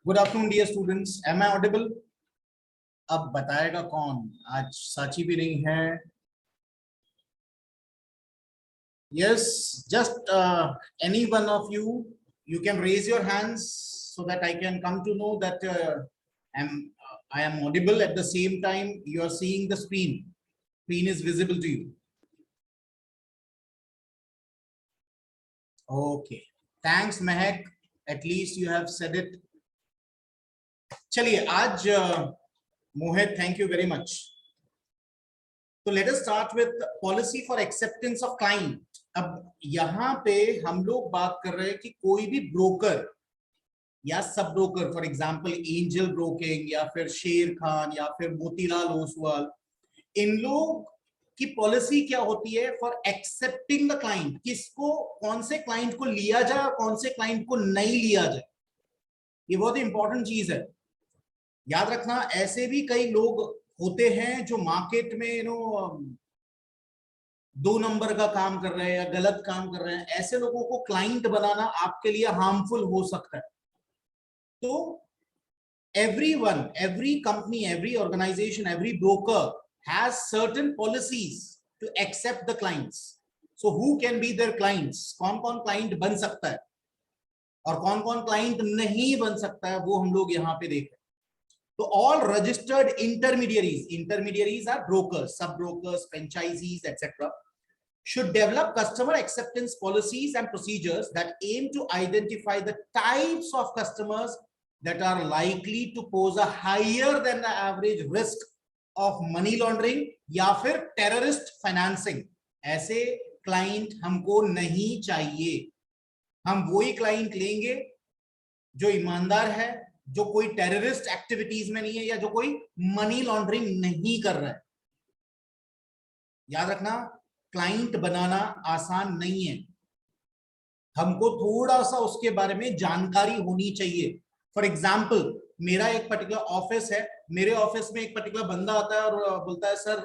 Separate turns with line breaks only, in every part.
Good afternoon dear students, am I audible? अब बताएगा कौन? आज साची भी नहीं है। Yes, just any one of you can raise your hands so that I can come to know that I am audible. At the same time you are seeing the screen is visible to you. Okay, thanks Mehak, at least you have said it. चलिए आज मोहित, thank you very much. तो let us start with policy for acceptance of client. अब यहाँ पे हम लोग बात कर रहे हैं कि कोई भी ब्रोकर या sub broker, for example angel broking या फिर शेर खान या फिर मोतीलाल ओसवाल, इन लोग की पॉलिसी क्या होती है फॉर एक्सेप्टिंग द क्लाइंट. किसको, कौन से क्लाइंट को लिया जाए और कौन से क्लाइंट को नहीं लिया जाए. ये बहुत इंपॉर्टेंट चीज है, याद रखना. ऐसे भी कई लोग होते हैं जो मार्केट में दो नंबर का काम कर रहे हैं या गलत काम कर रहे हैं. ऐसे लोगों को क्लाइंट बनाना आपके लिए हार्मफुल हो सकता है. तो everyone, every company, every organization, every broker has certain policies to accept the clients. So who can be their clients? कौन कौन क्लाइंट बन सकता है और कौन कौन क्लाइंट नहीं बन सकता है, वो हम लोग यहाँ पे देख रहे हैं. So all registered intermediaries are brokers, sub brokers, franchisees, etc. should develop customer acceptance policies and procedures that aim to identify the types of customers that are likely to pose a higher than the average risk of money laundering या फिर terrorist financing. ऐसे client हमको नहीं चाहिए. हम वही client लेंगे जो ईमानदार है, जो कोई टेररिस्ट एक्टिविटीज में नहीं है या जो कोई मनी लॉन्ड्रिंग नहीं कर रहा है. याद रखना, क्लाइंट बनाना आसान नहीं है. हमको थोड़ा सा उसके बारे में जानकारी होनी चाहिए. फॉर एग्जाम्पल, मेरा एक पर्टिकुलर ऑफिस है, मेरे ऑफिस में एक पर्टिकुलर बंदा आता है और बोलता है सर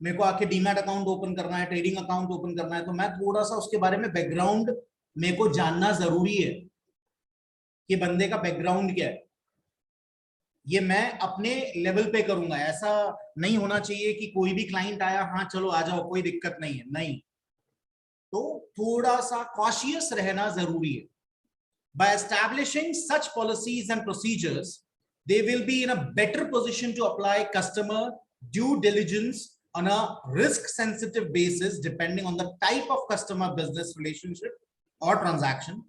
मेरे को आके डीमैट अकाउंट ओपन करना है, ट्रेडिंग अकाउंट ओपन करना है. तो मैं थोड़ा सा उसके बारे में बैकग्राउंड मेरे को जानना जरूरी है कि बंदे का बैकग्राउंड क्या है. ये मैं अपने लेवल पे करूंगा. ऐसा नहीं होना चाहिए कि कोई भी क्लाइंट आया, हाँ चलो आ जाओ कोई दिक्कत नहीं है, नहीं. तो थोड़ा सा कॉशियस रहना जरूरी है. By establishing such policies and procedures, they will be in a better position to apply customer due diligence on a risk-sensitive basis, depending on the type of customer-business relationship or transaction.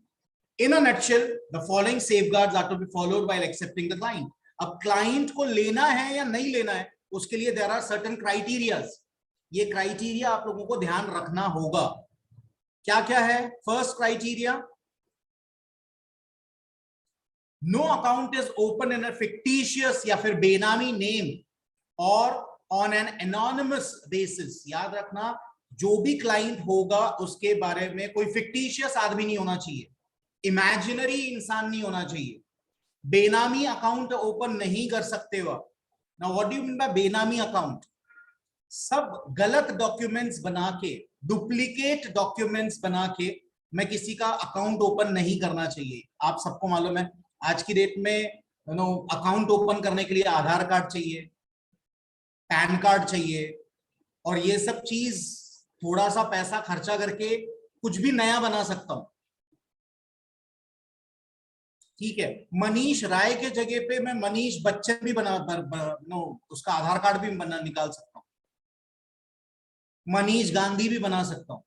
In a nutshell, the following safeguards are to be followed while accepting the client. अब client को लेना है या नहीं लेना है, उसके लिए there are certain criteria. ये criteria आप लोगों को ध्यान रखना होगा. क्या क्या है? First criteria: no account is open in a fictitious या फिर बेनामी name or on an anonymous basis. याद रखना, जो भी क्लाइंट होगा उसके बारे में कोई फिक्टिशियस आदमी नहीं होना चाहिए, इमेजिनरी इंसान नहीं होना चाहिए. बेनामी अकाउंट ओपन नहीं कर हो हो. Now what do you mean by बेनामी अकाउंट? सब गलत डॉक्यूमेंट्स बना के, डुप्लीकेट डॉक्यूमेंट्स बना के मैं किसी का अकाउंट ओपन नहीं करना चाहिए. आप सबको मालूम है आज की डेट में अकाउंट ओपन करने के लिए आधार कार्ड चाहिए, पैन कार्ड चाहिए, और ये सब चीज थोड़ा सा पैसा खर्चा करके कुछ भी नया बना सकता हूं. ठीक है, मनीष राय के जगह पे मैं मनीष बच्चन भी उसका आधार कार्ड भी निकाल सकता हूं, मनीष गांधी भी बना सकता हूं.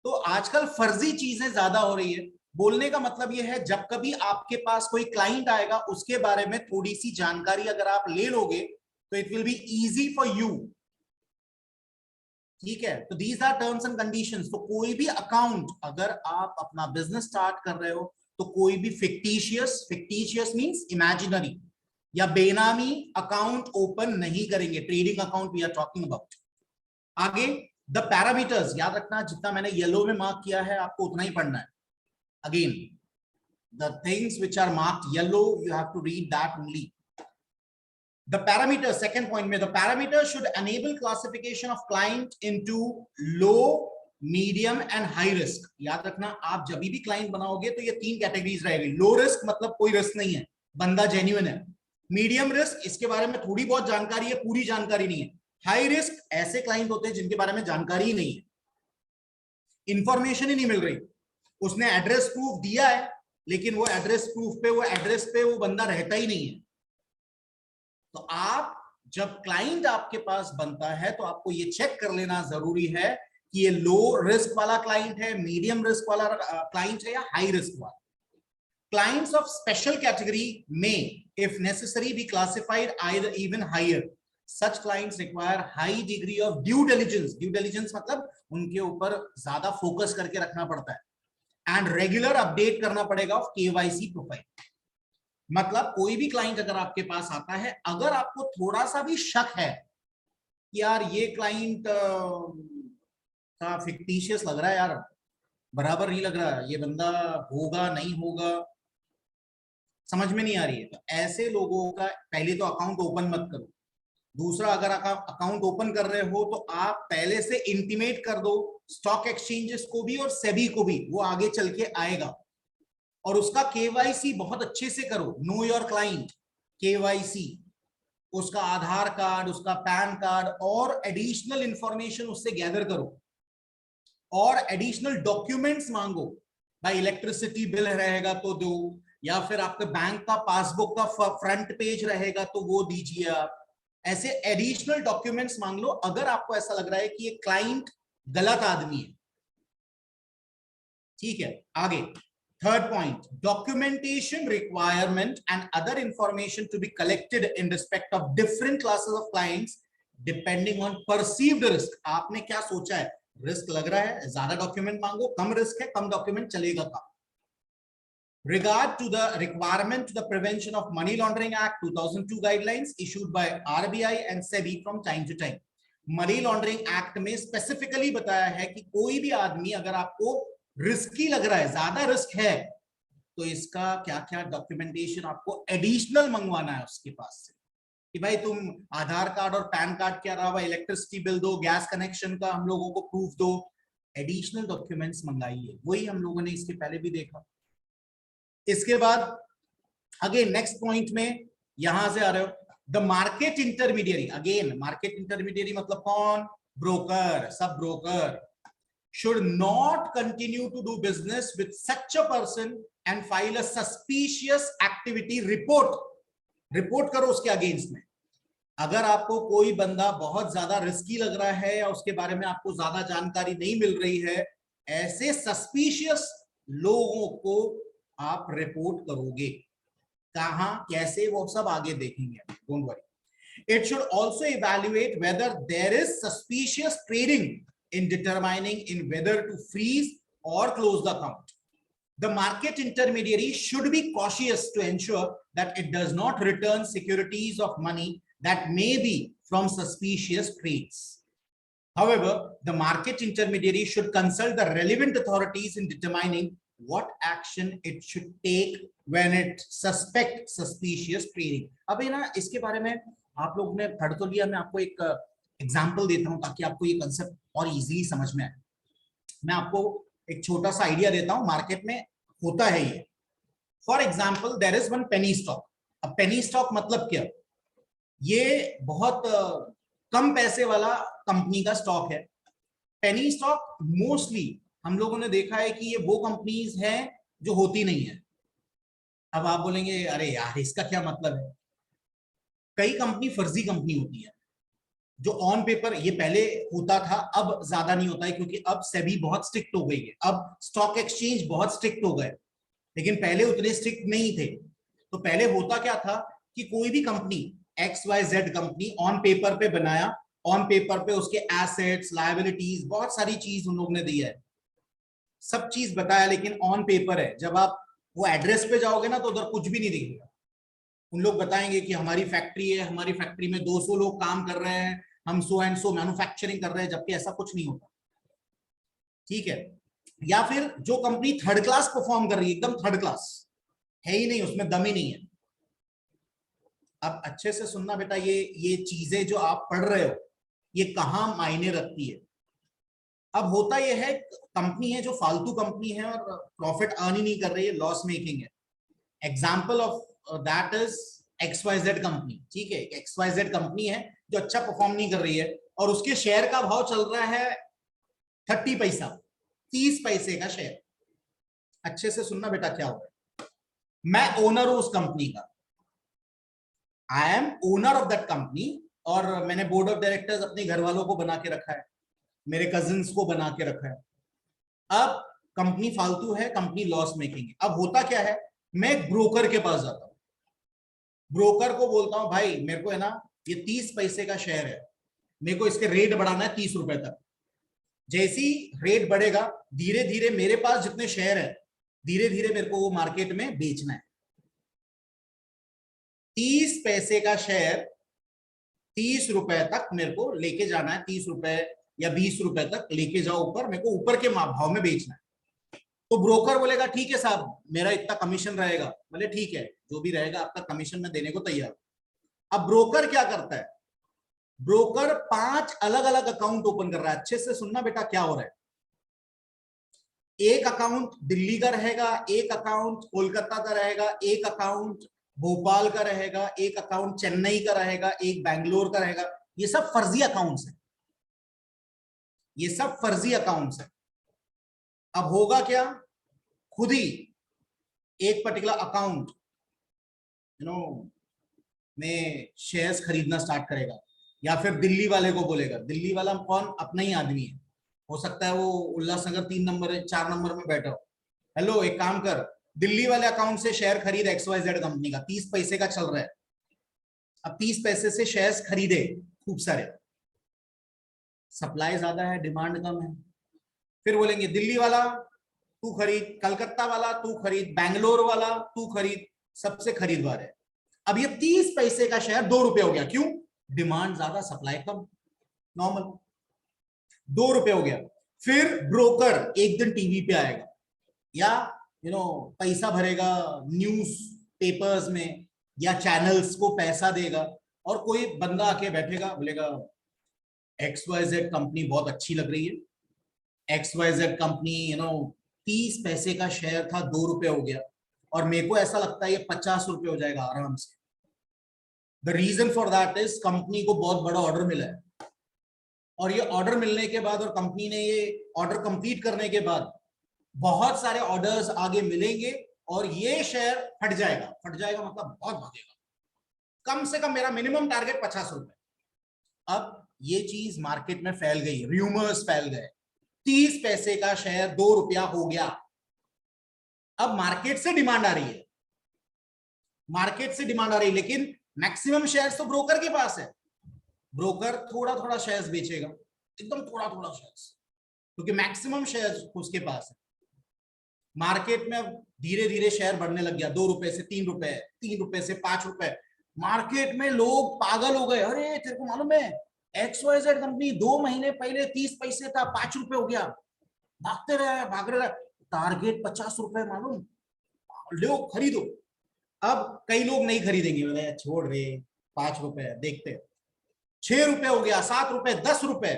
तो आजकल फर्जी चीजें ज्यादा हो रही है. बोलने का मतलब यह है, जब कभी आपके पास कोई क्लाइंट आएगा उसके बारे में थोड़ी सी जानकारी अगर आप ले लोगे तो it will be easy for you. ठीक है, तो these are terms and conditions. तो कोई भी अकाउंट अगर आप अपना बिजनेस स्टार्ट कर रहे हो तो कोई भी फिक्टिशियस मींस इमेजिनरी या बेनामी अकाउंट ओपन नहीं करेंगे. Trading account we are talking about. आगे द पैरामीटर्स, याद रखना जितना मैंने येलो में मार्क किया है आपको उतना ही पढ़ना है. Again, the things which are marked yellow, you have to read that only. The parameters, second point में, the parameters should enable classification of client into low, medium and high risk. याद रखना, आप जब भी क्लाइंट बनाओगे तो ये तीन कैटेगरीज रहेगी. लो रिस्क मतलब कोई रिस्क नहीं है, बंदा जेन्युइन है। मीडियम रिस्क, इसके बारे में थोड़ी बहुत जानकारी है, पूरी जानकारी नहीं है। हाई रिस्क, ऐसे क्लाइंट होते हैं जिनके बारे में जानकारी ही नहीं है, इंफॉर्मेशन ही नहीं मिल रही। उसने एड्रेस प्रूफ दिया है, लेकिन वो एड्रेस प्रूफ पे, वो एड्रेस पे वो बंदा रहता ही नहीं है। तो आप जब क्लाइंट आपके पास बनता है तो आपको ये चेक कर लेना जरूरी है कि ये लो रिस्क वाला क्लाइंट है, मीडियम रिस्क वाला क्लाइंट है, या हाई रिस्क वाला। Clients of special category may, if necessary, be classified either even higher. Such clients require high degree of due diligence. Due diligence मतलब उनके ऊपर ज्यादा फोकस करके रखना पड़ता है, and regular update करना पड़ेगा of KYC प्रोफाइल। मतलब कोई भी क्लाइंट अगर आपके पास आता है, अगर आपको थोड़ा सा भी शक है कि यार ये क्लाइंट का फिक्टिशियस लग रहा है, यार बराबर नहीं लग रहा, ये बंदा होगा नहीं होगा, समझ में नहीं आ रही है, तो ऐसे लोगों का पहले तो अकाउंट ओपन मत करो। दूसरा, अगर अकाउंट ओपन कर रहे हो तो आप पहले से इंटीमेट कर दो स्टॉक एक्सचेंजेस को भी और सेबी को भी, वो आगे चल के आएगा। और उसका केवाईसी बहुत अच्छे से करो, नो योर क्लाइंट केवाईसी, उसका आधार कार्ड, उसका पैन कार्ड और एडिशनल इंफॉर्मेशन उससे गैदर करो, और एडिशनल डॉक्यूमेंट्स मांगो। भाई इलेक्ट्रिसिटी बिल रहेगा तो दो, या फिर आपके बैंक का पासबुक का फ्रंट पेज रहेगा तो वो दीजिए आप। ऐसे एडिशनल डॉक्यूमेंट्स मांग लो अगर आपको ऐसा लग रहा है कि ये क्लाइंट गलत आदमी है। ठीक है, आगे third point, documentation requirement and other information to be collected in respect of different classes of clients depending on perceived risk. आपने क्या सोचा है, रिस्क लग रहा है, ज्यादा डॉक्यूमेंट मांगो, कम रिस्क है, कम डॉक्यूमेंट चलेगा काम। Regard to the requirement to the Prevention of Money Laundering Act 2002 guidelines issued by RBI and SEBI from time to time. Money laundering act में स्पेसिफिकली बताया है कि कोई भी आदमी अगर आपको रिस्की लग रहा है, ज्यादा रिस्क है, तो इसका क्या क्या डॉक्यूमेंटेशन आपको एडिशनल मंगवाना है उसके पास से, कि भाई तुम आधार कार्ड और पैन कार्ड के अलावा इलेक्ट्रिसिटी बिल दो, गैस कनेक्शन का हम लोगों को प्रूफ दो, एडिशनल डॉक्यूमेंट्स मंगाइए। वही हम लोगों ने इसके पहले भी देखा। इसके बाद अगेन नेक्स्ट पॉइंट में यहां से आ रहे हो, the market intermediary. Again market intermediary मतलब कौन, broker, sub broker should not continue to do business with such a person and file a suspicious activity report. Report करो उसके अगेंस्ट में। अगर आपको कोई बंदा बहुत ज्यादा रिस्की लग रहा है या उसके बारे में आपको ज्यादा जानकारी नहीं मिल रही है, ऐसे सस्पिशियस लोगों को आप रिपोर्ट करोगे। कहां, कैसे, वो सब आगे देखेंगे, don't worry. It should also evaluate whether there is suspicious trading in determining in whether to freeze or close the account. The market intermediary should be cautious to ensure that it does not return securities of money that may be from suspicious trades. However, the market intermediary should consult the relevant authorities in determining what action it should take when it suspect suspicious trading. अब ना इसके बारे में आप लोग ने पढ़ तो लिया, मैं आपको एक एग्जांपल देता हूं ताकि आपको ये कंसेप्ट और इजीली समझ में आए। मैं आपको एक छोटा सा आइडिया देता हूं, मार्केट में होता है ये। For example, there is one penny stock. अब पेनी स्टॉक मतलब क्या, ये बहुत कम पैसे वाला कंपनी का स्टॉक है। पेनी स्टॉक मोस्टली हम लोगों ने देखा है कि ये वो कंपनीज हैं जो होती नहीं है। अब आप बोलेंगे अरे यार इसका क्या मतलब है, कई कंपनी फर्जी कंपनी होती है जो ऑन पेपर, ये पहले होता था, अब ज्यादा नहीं होता है क्योंकि अब सेबी बहुत स्ट्रिक्ट हो गई है, अब स्टॉक एक्सचेंज बहुत स्ट्रिक्ट हो गए, लेकिन पहले उतने स्ट्रिक्ट नहीं थे। तो पहले होता क्या था कि कोई भी company XYZ company on paper पे बनाया, ऑन पेपर पे उसके एसेट्स, लायबिलिटीज, बहुत सारी चीज उन लोगों ने दी है, सब चीज बताया, लेकिन ऑन पेपर है। जब आप वो एड्रेस पे जाओगे ना तो उधर कुछ भी नहीं दिखेगा। उन लोग बताएंगे कि हमारी फैक्ट्री है, हमारी फैक्ट्री में 200 लोग काम कर रहे हैं, हम सो एंड सो मैन्युफैक्चरिंग कर रहे हैं, जबकि ऐसा कुछ नहीं होता। ठीक है, या फिर जो कंपनी थर्ड क्लास परफॉर्म कर रही है, एकदम थर्ड क्लास है ही नहीं, उसमें दम ही नहीं है। अब अच्छे से सुनना बेटा, ये चीजें जो आप पढ़ रहे हो ये कहां मायने रखती है। अब होता यह है, कंपनी है जो फालतू कंपनी है और प्रॉफिट अर्न ही नहीं कर रही है, लॉस मेकिंग है। Example of that is XYZ company, ठीक है, XYZ कंपनी है जो अच्छा परफॉर्म नहीं कर रही है और उसके शेयर का भाव चल रहा है 30 पैसा, 30 पैसे का शेयर। अच्छे से सुनना बेटा क्या हो रहा है, मैं ओनर हूं उस कंपनी का, I am owner of that company, और मैंने बोर्ड ऑफ डायरेक्टर्स अपने घर वालों को बना के रखा है, मेरे कजिन्स को बना के रखा है। अब कंपनी फालतू है, कंपनी लॉस मेकिंग है। अब होता क्या है, मैं एक ब्रोकर के पास जाता हूं, ब्रोकर को बोलता हूं भाई मेरे को है ना ये 30 पैसे का शेयर है, मेरे को इसके रेट बढ़ाना है 30 रुपए तक। जैसी रेट बढ़ेगा धीरे धीरे मेरे पास जितने शेयर है धीरे धीरे मेरे को वो मार्केट में बेचना है। 30 पैसे का शेयर 30 रुपए तक मेरे को लेके जाना है, 30 रुपए या 20 रुपए तक लेके जाओ ऊपर, मेरे को ऊपर के भाव में बेचना है। तो ब्रोकर बोलेगा ठीक है साहब मेरा इतना कमीशन रहेगा, बोले ठीक है जो भी रहेगा आपका कमीशन मैं देने को तैयार। अब ब्रोकर क्या करता है, ब्रोकर 5 अलग अलग अकाउंट ओपन कर रहा है। अच्छे से सुनना बेटा क्या हो रहा है, एक अकाउंट दिल्ली का रहेगा, एक अकाउंट कोलकाता का रहेगा, एक अकाउंट भोपाल का रहेगा, एक अकाउंट चेन्नई का रहेगा, एक बैंगलोर का रहेगा। ये सब फर्जी अकाउंट्स है, ये सब फर्जी अकाउंट्स है। अब होगा क्या, खुद ही एक पर्टिकुलर अकाउंट में शेयर्स खरीदना स्टार्ट करेगा, या फिर दिल्ली वाले को बोलेगा, दिल्ली वाला कौन, अपना ही आदमी है, हो सकता है वो उल्लासनगर 3 नंबर 4 नंबर में बैठा हो। हेलो एक काम कर, दिल्ली वाले अकाउंट से शेयर खरीद XYZ कंपनी का, 30 पैसे का चल रहा है। अब 30 पैसे से शेयर्स खरीदे खूब सारे, सप्लाई ज्यादा है डिमांड कम है, फिर बोलेंगे दिल्ली वाला तू खरीद, कलकत्ता वाला तू खरीद, बैंगलोर वाला तू खरीद, सबसे खरीदवार है। अब ये 30 पैसे का शेयर 2 रुपए हो गया, क्यों, डिमांड ज्यादा सप्लाई कम, नॉर्मल 2 रुपए हो गया। फिर ब्रोकर एक दिन टीवी पे आएगा या पैसा भरेगा न्यूज पेपर्स में या चैनल्स को पैसा देगा, और कोई बंदा आके बैठेगा बोलेगा XYZ कंपनी बहुत अच्छी लग रही है, XYZ कंपनी 30 पैसे का शेयर था 2 रुपए हो गया, और मेरे को ऐसा लगता है ये 50 रुपए हो जाएगा आराम से। The reason for that is company को बहुत बड़ा ऑर्डर मिला है, और ये ऑर्डर मिलने के बाद और कंपनी ने ये ऑर्डर कंप्लीट करने के बाद बहुत सारे ऑर्डर्स आगे मिलेंगे और ये शेयर फट जाएगा, फट जाएगा मतलब बहुत भागेगा, कम से कम मेरा मिनिमम टारगेट 50 रुपए। अब ये चीज मार्केट में फैल गई, रूमर्स फैल गए, 30 पैसे का शेयर 2 रुपया हो गया। अब मार्केट से डिमांड आ रही है, मार्केट से डिमांड आ रही है, लेकिन मैक्सिमम शेयर्स तो ब्रोकर के पास है, ब्रोकर थोड़ा थोड़ा शेयर्स बेचेगा, एकदम थोड़ा थोड़ा शेयर्स, क्योंकि मैक्सिमम शेयर्स उसके पास है। मार्केट में अब धीरे धीरे शेयर बढ़ने लग गया, 2 रुपए से 3 रुपए, 3 रुपए से 5 रुपए, मार्केट में लोग पागल हो गए, अरे तेरे को मालूम है XYZ कंपनी 2 महीने पहले 30 पैसे था 5 रुपए हो गया, भागते रहे भाग रहे, टारगेट 50 रुपए मालूम, लो खरीदो। अब कई लोग नहीं खरीदेंगे, बोले छोड़ रहे 5 रुपए देखते, 6 रुपए हो गया, 7 रुपए, 10 रुपए।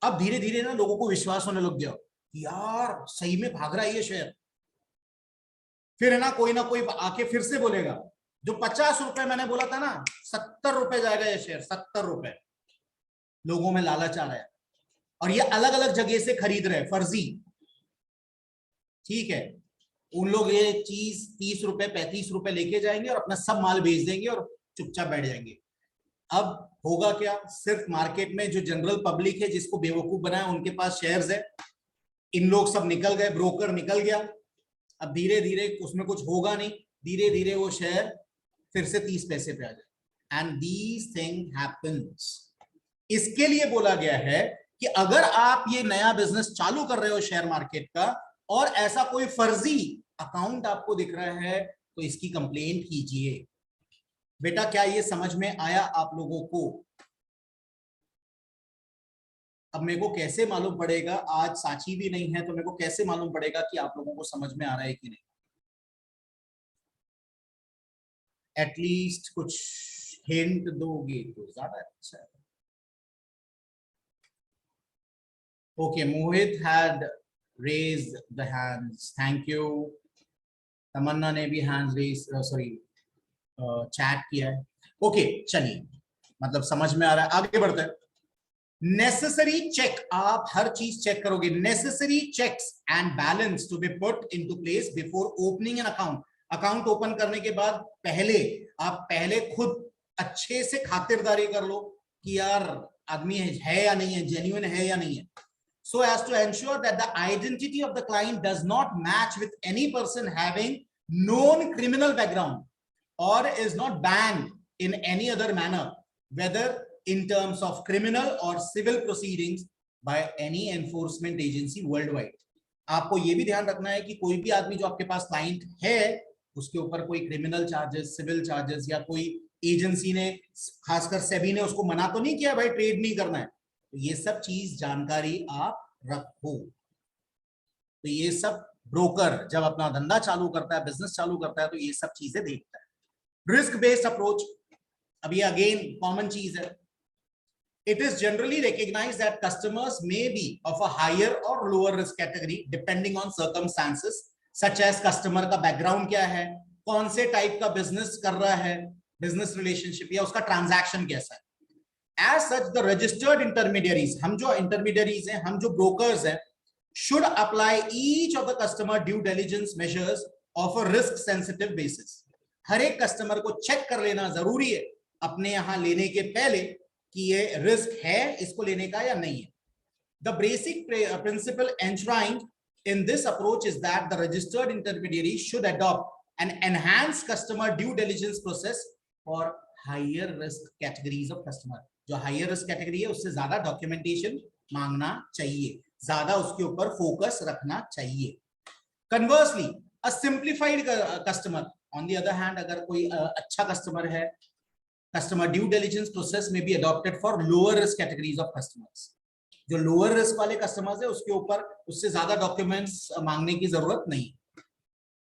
अब धीरे धीरे ना लोगों को विश्वास होने लग गया कि यार सही में भाग रहा है ये शेयर। फिर है ना कोई आके फिर से बोलेगा, जो 50 रुपए मैंने बोला था ना 70 रुपए जाएगा ये शेयर, 70 रुपए। लोगों में लालच आ रहा है, और ये अलग अलग जगह से खरीद रहे हैं, फर्जी, ठीक है, उन लोग ये चीज 30 रुपए 35 रुपए लेके जाएंगे और अपना सब माल बेच देंगे और चुपचाप बैठ जाएंगे। अब होगा क्या, सिर्फ मार्केट में जो जनरल पब्लिक है जिसको बेवकूफ बनाया उनके पास शेयर्स है, इन लोग सब निकल गए, ब्रोकर निकल गया, अब धीरे धीरे उसमें कुछ होगा नहीं, धीरे धीरे वो शेयर फिर से 30 पैसे पे आ जाए, एंड दीज थिंग हैपेंस। इसके लिए बोला गया है कि अगर आप ये नया बिजनेस चालू कर रहे हो शेयर मार्केट का और ऐसा कोई फर्जी अकाउंट आपको दिख रहा है तो इसकी कंप्लेंट कीजिए। बेटा क्या ये समझ में आया आप लोगों को? अब मेरे को कैसे मालूम पड़ेगा, आज साची भी नहीं है तो मेरे को कैसे मालूम पड़ेगा कि आप लोगों को समझ में आ रहा है कि नहीं? एटलीस्ट कुछ हिंट दोगे तो ज्यादा अच्छा है। Okay, Mohit had raised the hands. Thank you. Tamanna ने भी hands raised. Sorry, चैट किया है। ओके चलिए, मतलब समझ में आ रहा है, आगे बढ़ते हैं। नेसेसरी चेक, आप हर चीज चेक करोगे। Necessary checks and balance to be put into place before opening an account. Account open करने के बाद आप पहले खुद अच्छे से खातिरदारी कर लो कि यार आदमी है या नहीं है, जेन्युइन है या नहीं है, so as to ensure that the identity of the client does not match with any person having known criminal background or is not banned in any other manner, whether in terms of criminal or civil proceedings by any enforcement agency worldwide. आपको ये भी ध्यान रखना है कि कोई भी आदमी जो आपके पास क्लाइंट है उसके ऊपर कोई क्रिमिनल चार्जेस, सिविल चार्जेस या कोई एजेंसी ने, खासकर सेबी ने उसको मना तो नहीं किया भाई ट्रेड नहीं करना है, तो ये सब चीज जानकारी आप रखो। तो ये सब ब्रोकर जब अपना धंधा चालू करता है, बिजनेस चालू करता है, तो ये सब चीजें देखता है। रिस्क बेस्ड अप्रोच, अब ये अगेन कॉमन चीज है। It is generally recognized that customers may be of a higher or lower risk category depending on circumstances such as customer का background क्या है, कौन से टाइप का बिजनेस कर रहा है, बिजनेस रिलेशनशिप या उसका ट्रांजैक्शन कैसा है। As such, the registered intermediaries, हम जो intermediaries हैं, हम जो brokers हैं, should apply each of the customer due diligence measures of a risk sensitive basis. हर एक कस्टमर को चेक कर लेना जरूरी है अपने यहां लेने के पहले कि ये रिस्क है इसको लेने का या नहीं है। The basic principle enshrined in this approach is that the registered intermediary should adopt an enhanced customer due diligence process for higher risk categories of customer. जो हायर रिस्क कैटेगरी है उससे ज्यादा डॉक्यूमेंटेशन मांगना चाहिए, ज्यादा उसके ऊपर फोकस रखना चाहिए। Conversely a simplified customer, on the other hand, अगर कोई अच्छा कस्टमर है, कस्टमर ड्यू डिलिजेंस प्रोसेस में be adopted for lower risk categories of customers. जो लोअर रिस्क वाले कस्टमर्स है उसके ऊपर उससे ज्यादा डॉक्यूमेंट्स मांगने की जरूरत नहीं।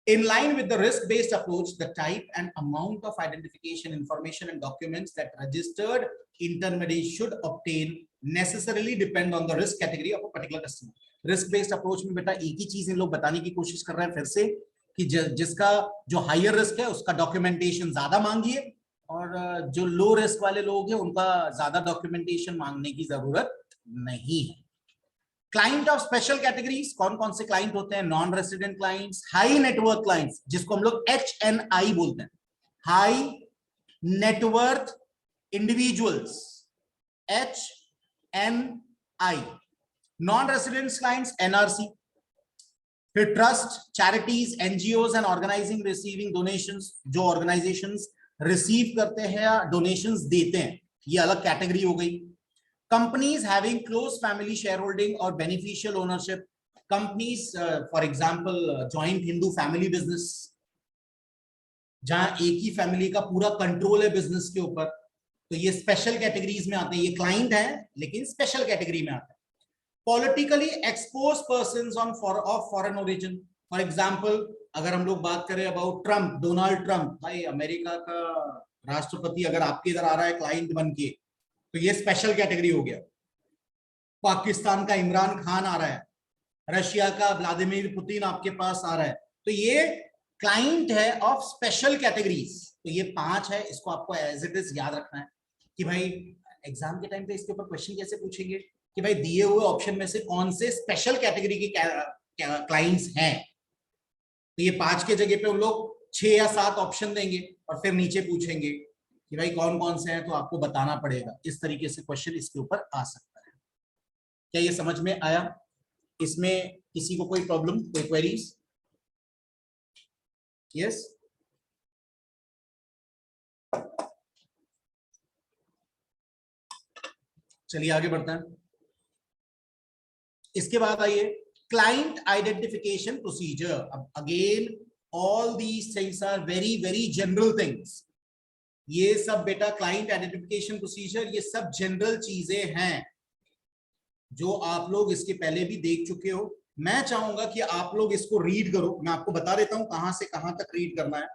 In line with the risk-based approach, the type and amount of identification information and documents that registered intermediary should obtain necessarily depend on the risk category of a particular customer. Risk-based approach में बेटा एक ही चीज इन लोग बताने की कोशिश कर रहे हैं फिर से कि जिसका जो हायर रिस्क है उसका डॉक्यूमेंटेशन ज्यादा मांगिए और जो लो रिस्क वाले लोग हैं उनका ज्यादा डॉक्यूमेंटेशन मांगने की जरूरत नहीं है। क्लाइंट ऑफ स्पेशल कैटेगरीज, कौन कौन से क्लाइंट होते हैं? Non resident clients, high net worth clients जिसको हम लोग HNI बोलते हैं, high net worth individuals, HNI। Non resident clients NRC। फिर trust, charities, NGOs and organizing receiving donations, जो ऑर्गेनाइजेशंस रिसीव करते हैं या डोनेशंस देते हैं, ये अलग कैटेगरी हो गई। Companies having close family shareholding or beneficial ownership, companies for example joint Hindu family business, जहां एक ही फैमिली का पूरा कंट्रोल है बिजनेस के ऊपर, तो ये स्पेशल कैटेगरीज में आते हैं। ये क्लाइंट है लेकिन स्पेशल कैटेगरी में आते हैं। Politically expose persons of foreign origin, for example अगर हम लोग बात करें अबाउट ट्रम्प, डोनाल्ड ट्रम्प, भाई अमेरिका का राष्ट्रपति अगर आपके इधर आ रहा है क्लाइंट बन के, तो ये स्पेशल कैटेगरी हो गया। पाकिस्तान का इमरान खान आ रहा है, रशिया का व्लादिमीर पुतिन आपके पास आ रहा है, तो ये क्लाइंट है ऑफ स्पेशल कैटेगरीज। तो ये 5 है, इसको आपको एज इट इज याद रखना है कि भाई एग्जाम के टाइम पे इसके ऊपर क्वेश्चन कैसे पूछेंगे कि भाई दिए हुए ऑप्शन में से कौन से स्पेशल कैटेगरी के क्लाइंट्स हैं। तो ये 5 के जगह पे हम लोग 6 या 7 ऑप्शन देंगे और फिर नीचे पूछेंगे कि भाई कौन कौन से हैं, तो आपको बताना पड़ेगा। इस तरीके से क्वेश्चन इसके ऊपर आ सकता है। क्या ये समझ में आया? इसमें किसी को कोई प्रॉब्लम, कोई क्वेरीज? यस, चलिए आगे बढ़ते हैं। इसके बाद आइए क्लाइंट आइडेंटिफिकेशन प्रोसीजर। अब again all these things are very very general things. ये सब बेटा क्लाइंट आइडेंटिफिकेशन प्रोसीजर, ये सब जनरल चीजें हैं जो आप लोग इसके पहले भी देख चुके हो। मैं चाहूंगा कि आप लोग इसको रीड करो। मैं आपको बता देता हूं कहां से कहां तक रीड करना है।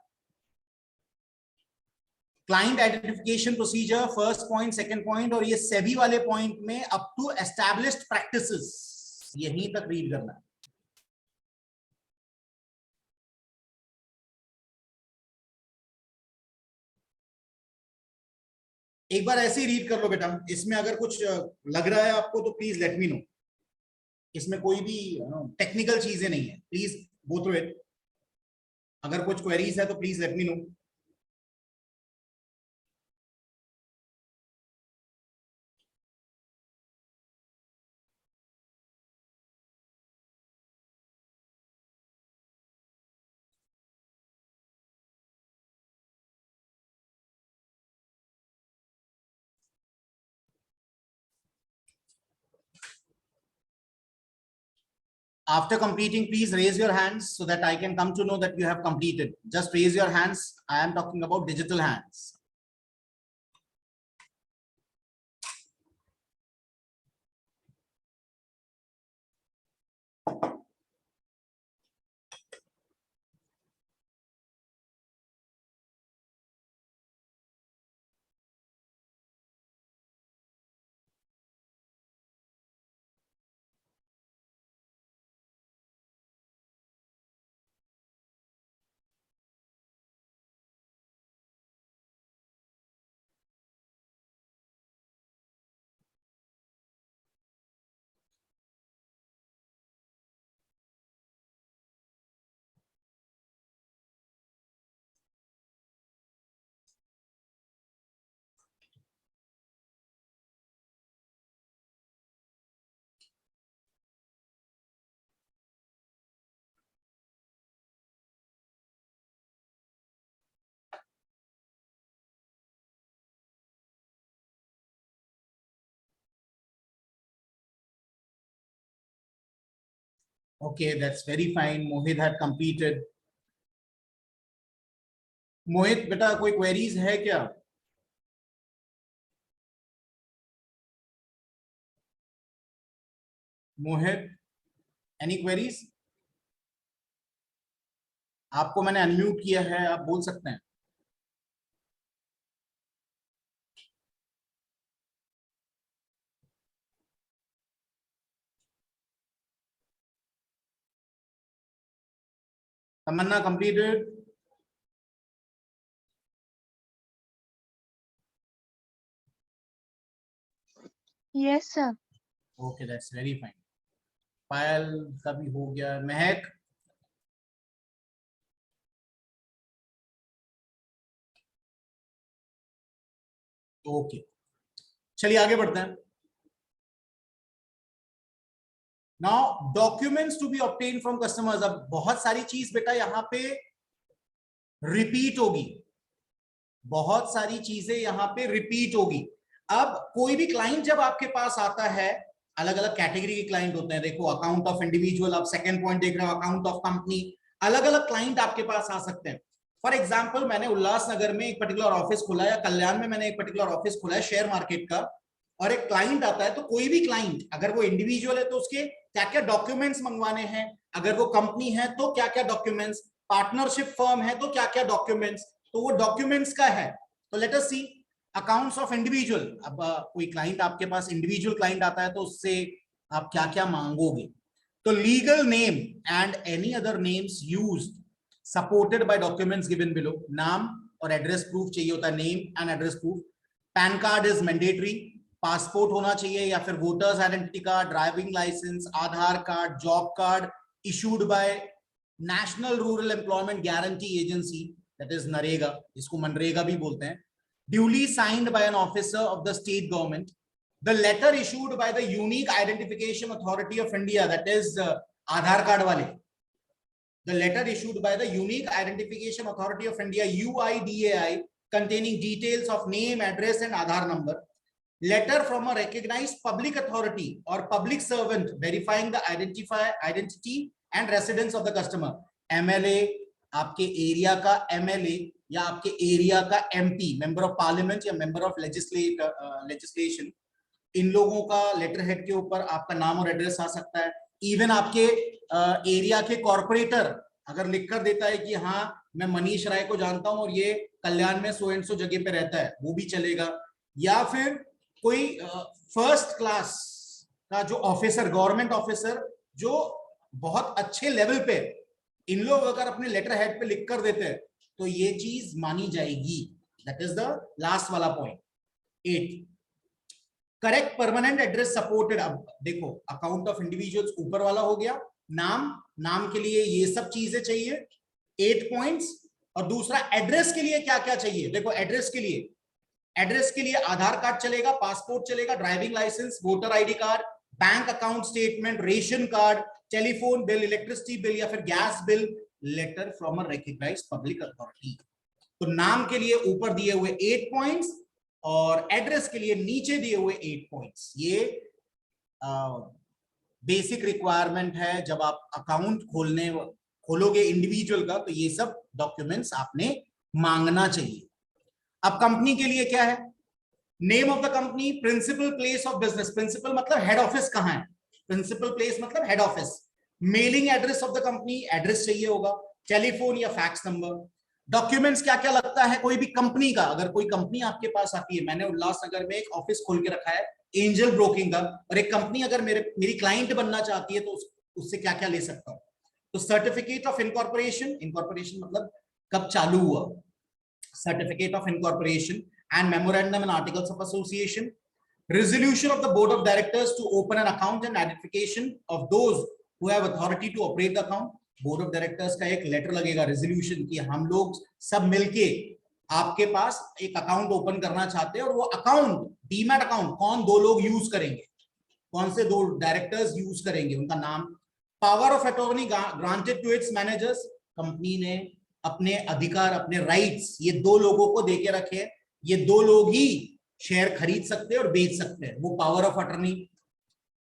Client identification procedure, first point, second point, और ये सेबी वाले पॉइंट में अप टू एस्टैब्लिश्ड प्रैक्टिसेस, यहीं तक रीड करना है। एक बार ऐसे ही रीड कर लो बेटा, इसमें अगर कुछ लग रहा है आपको तो प्लीज लेट मी नो। इसमें कोई भी टेक्निकल चीजें नहीं है, प्लीज गो थ्रू इट। अगर कुछ क्वेरीज है तो please let me know. After completing, please raise your hands so that I can come to know that you have completed. Just raise your hands. I am talking about digital hands. Okay, that's very fine. Mohit had completed. Mohit बेटा कोई queries है क्या? Mohit, any queries? आपको मैंने unmute किया है, आप बोल सकते हैं। Tamanna completed?
Yes, sir.
Okay, that's very fine. Payal का भी हो गया। महक? ओके, चलिए आगे बढ़ते हैं। Now documents to be obtain from customers. अब बहुत सारी चीज बेटा यहाँ पे रिपीट होगी, बहुत सारी चीजें यहाँ पे रिपीट होगी। अब कोई भी क्लाइंट जब आपके पास आता है, अलग अलग कैटेगरी के क्लाइंट होते हैं। देखो, अकाउंट ऑफ इंडिविजुअल, आप सेकंड पॉइंट देख रहे हो, अकाउंट ऑफ कंपनी, अलग अलग क्लाइंट आपके पास आ सकते हैं। फॉर एग्जाम्पल, मैंने उल्लासनगर में एक पर्टिकुलर ऑफिस खोला या कल्याण में मैंने एक पर्टिकुलर ऑफिस खोला है शेयर मार्केट का, और एक क्लाइंट आता है, तो कोई भी क्लाइंट अगर वो इंडिविजुअल है तो उसके क्या क्या डॉक्यूमेंट्स मंगवाने हैं, अगर वो कंपनी है तो क्या क्या डॉक्यूमेंट्स, पार्टनरशिप फर्म है तो क्या क्या डॉक्यूमेंट्स, तो वो डॉक्यूमेंट्स का है। तो let us see accounts of individual. अब कोई क्लाइंट आपके पास इंडिविजुअल क्लाइंट आता है तो उससे आप क्या क्या मांगोगे? तो legal name and any other names used supported by documents given below. नाम और एड्रेस प्रूफ चाहिए होता है, name and address proof. PAN card is mandatory, passport होना चाहिए या फिर voters identity card, driving licence, Aadhaar card, job card issued by national rural employment guarantee agency, that is NREGA, जिसको मनरेगा भी बोलते हैं, duly signed by an officer of the state government, the letter issued by the unique identification authority of India, that is Aadhaar card wale, the letter issued by the unique identification authority of India UIDAI containing details of name, address and Aadhaar number, letter from a recognized public authority or public servant verifying the identity and residence of the customer, MLA, आपके area का MLA या आपके area का MP, member of parliament या member of legislation, इन लोगों का letter head के ऊपर आपका नाम और एड्रेस आ सकता है। इवन आपके एरिया के कॉर्पोरेटर अगर लिखकर देता है कि हाँ मैं मनीष राय को जानता हूं और ये कल्याण में सो एंड सो जगह पे रहता है, वो भी चलेगा। या फिर कोई फर्स्ट क्लास का जो ऑफिसर, गवर्नमेंट ऑफिसर जो बहुत अच्छे लेवल पे, इन लोग अगर अपने लेटर हेड पे लिख कर देते हैं तो ये चीज मानी जाएगी। दैट इज द लास्ट वाला point. 8 correct permanent address supported. अब देखो अकाउंट ऑफ इंडिविजुअल्स ऊपर वाला हो गया, नाम के लिए ये सब चीजें चाहिए 8 पॉइंट्स। और दूसरा एड्रेस के लिए क्या क्या चाहिए, देखो एड्रेस के लिए आधार कार्ड चलेगा, पासपोर्ट चलेगा, driving licence, voter ID card, bank account statement, ration card, telephone bill, electricity bill या फिर gas bill, letter from a recognised public authority. तो नाम के लिए ऊपर दिए हुए 8 पॉइंट्स और एड्रेस के लिए नीचे दिए हुए 8 पॉइंट्स। ये बेसिक रिक्वायरमेंट है जब आप अकाउंट खोलोगे इंडिविजुअल का, तो ये सब डॉक्यूमेंट्स आपने मांगना चाहिए। अब कंपनी के लिए क्या है, name of the company, principal place of business, principal मतलब हेड ऑफिस कहां है, प्रिंसिपल प्लेस मतलब head office, mailing address of the company, address चाहिए होगा, टेलीफोन या फैक्स नंबर। डॉक्यूमेंट्स क्या क्या लगता है कोई भी कंपनी का, अगर कोई कंपनी आपके पास आती है, मैंने उल्लासनगर में एक ऑफिस खोल के रखा है एंजल ब्रोकिंग का, और एक कंपनी अगर मेरी क्लाइंट बनना चाहती है तो उससे क्या क्या ले सकता हूं, तो सर्टिफिकेट ऑफ इनकॉर्पोरेशन, इनकॉर्पोरेशन मतलब कब चालू हुआ, certificate of incorporation and memorandum and articles of association, resolution of the board of directors to open an account and identification of those who have authority to operate the account। Board of directors का एक letter लगेगा resolution की हम लोग सब मिलके आपके पास एक अकाउंट ओपन करना चाहते हैं, और वो अकाउंट डीमैट अकाउंट कौन दो लोग यूज करेंगे, कौन से दो डायरेक्टर्स यूज करेंगे, उनका नाम, power of attorney granted to its managers, company ने अपने अधिकार अपने राइट्स ये दो लोगों को देके रखे, ये दो लोग ही शेयर खरीद सकते हैं और बेच सकते हैं, वो पावर ऑफ अटॉर्नी।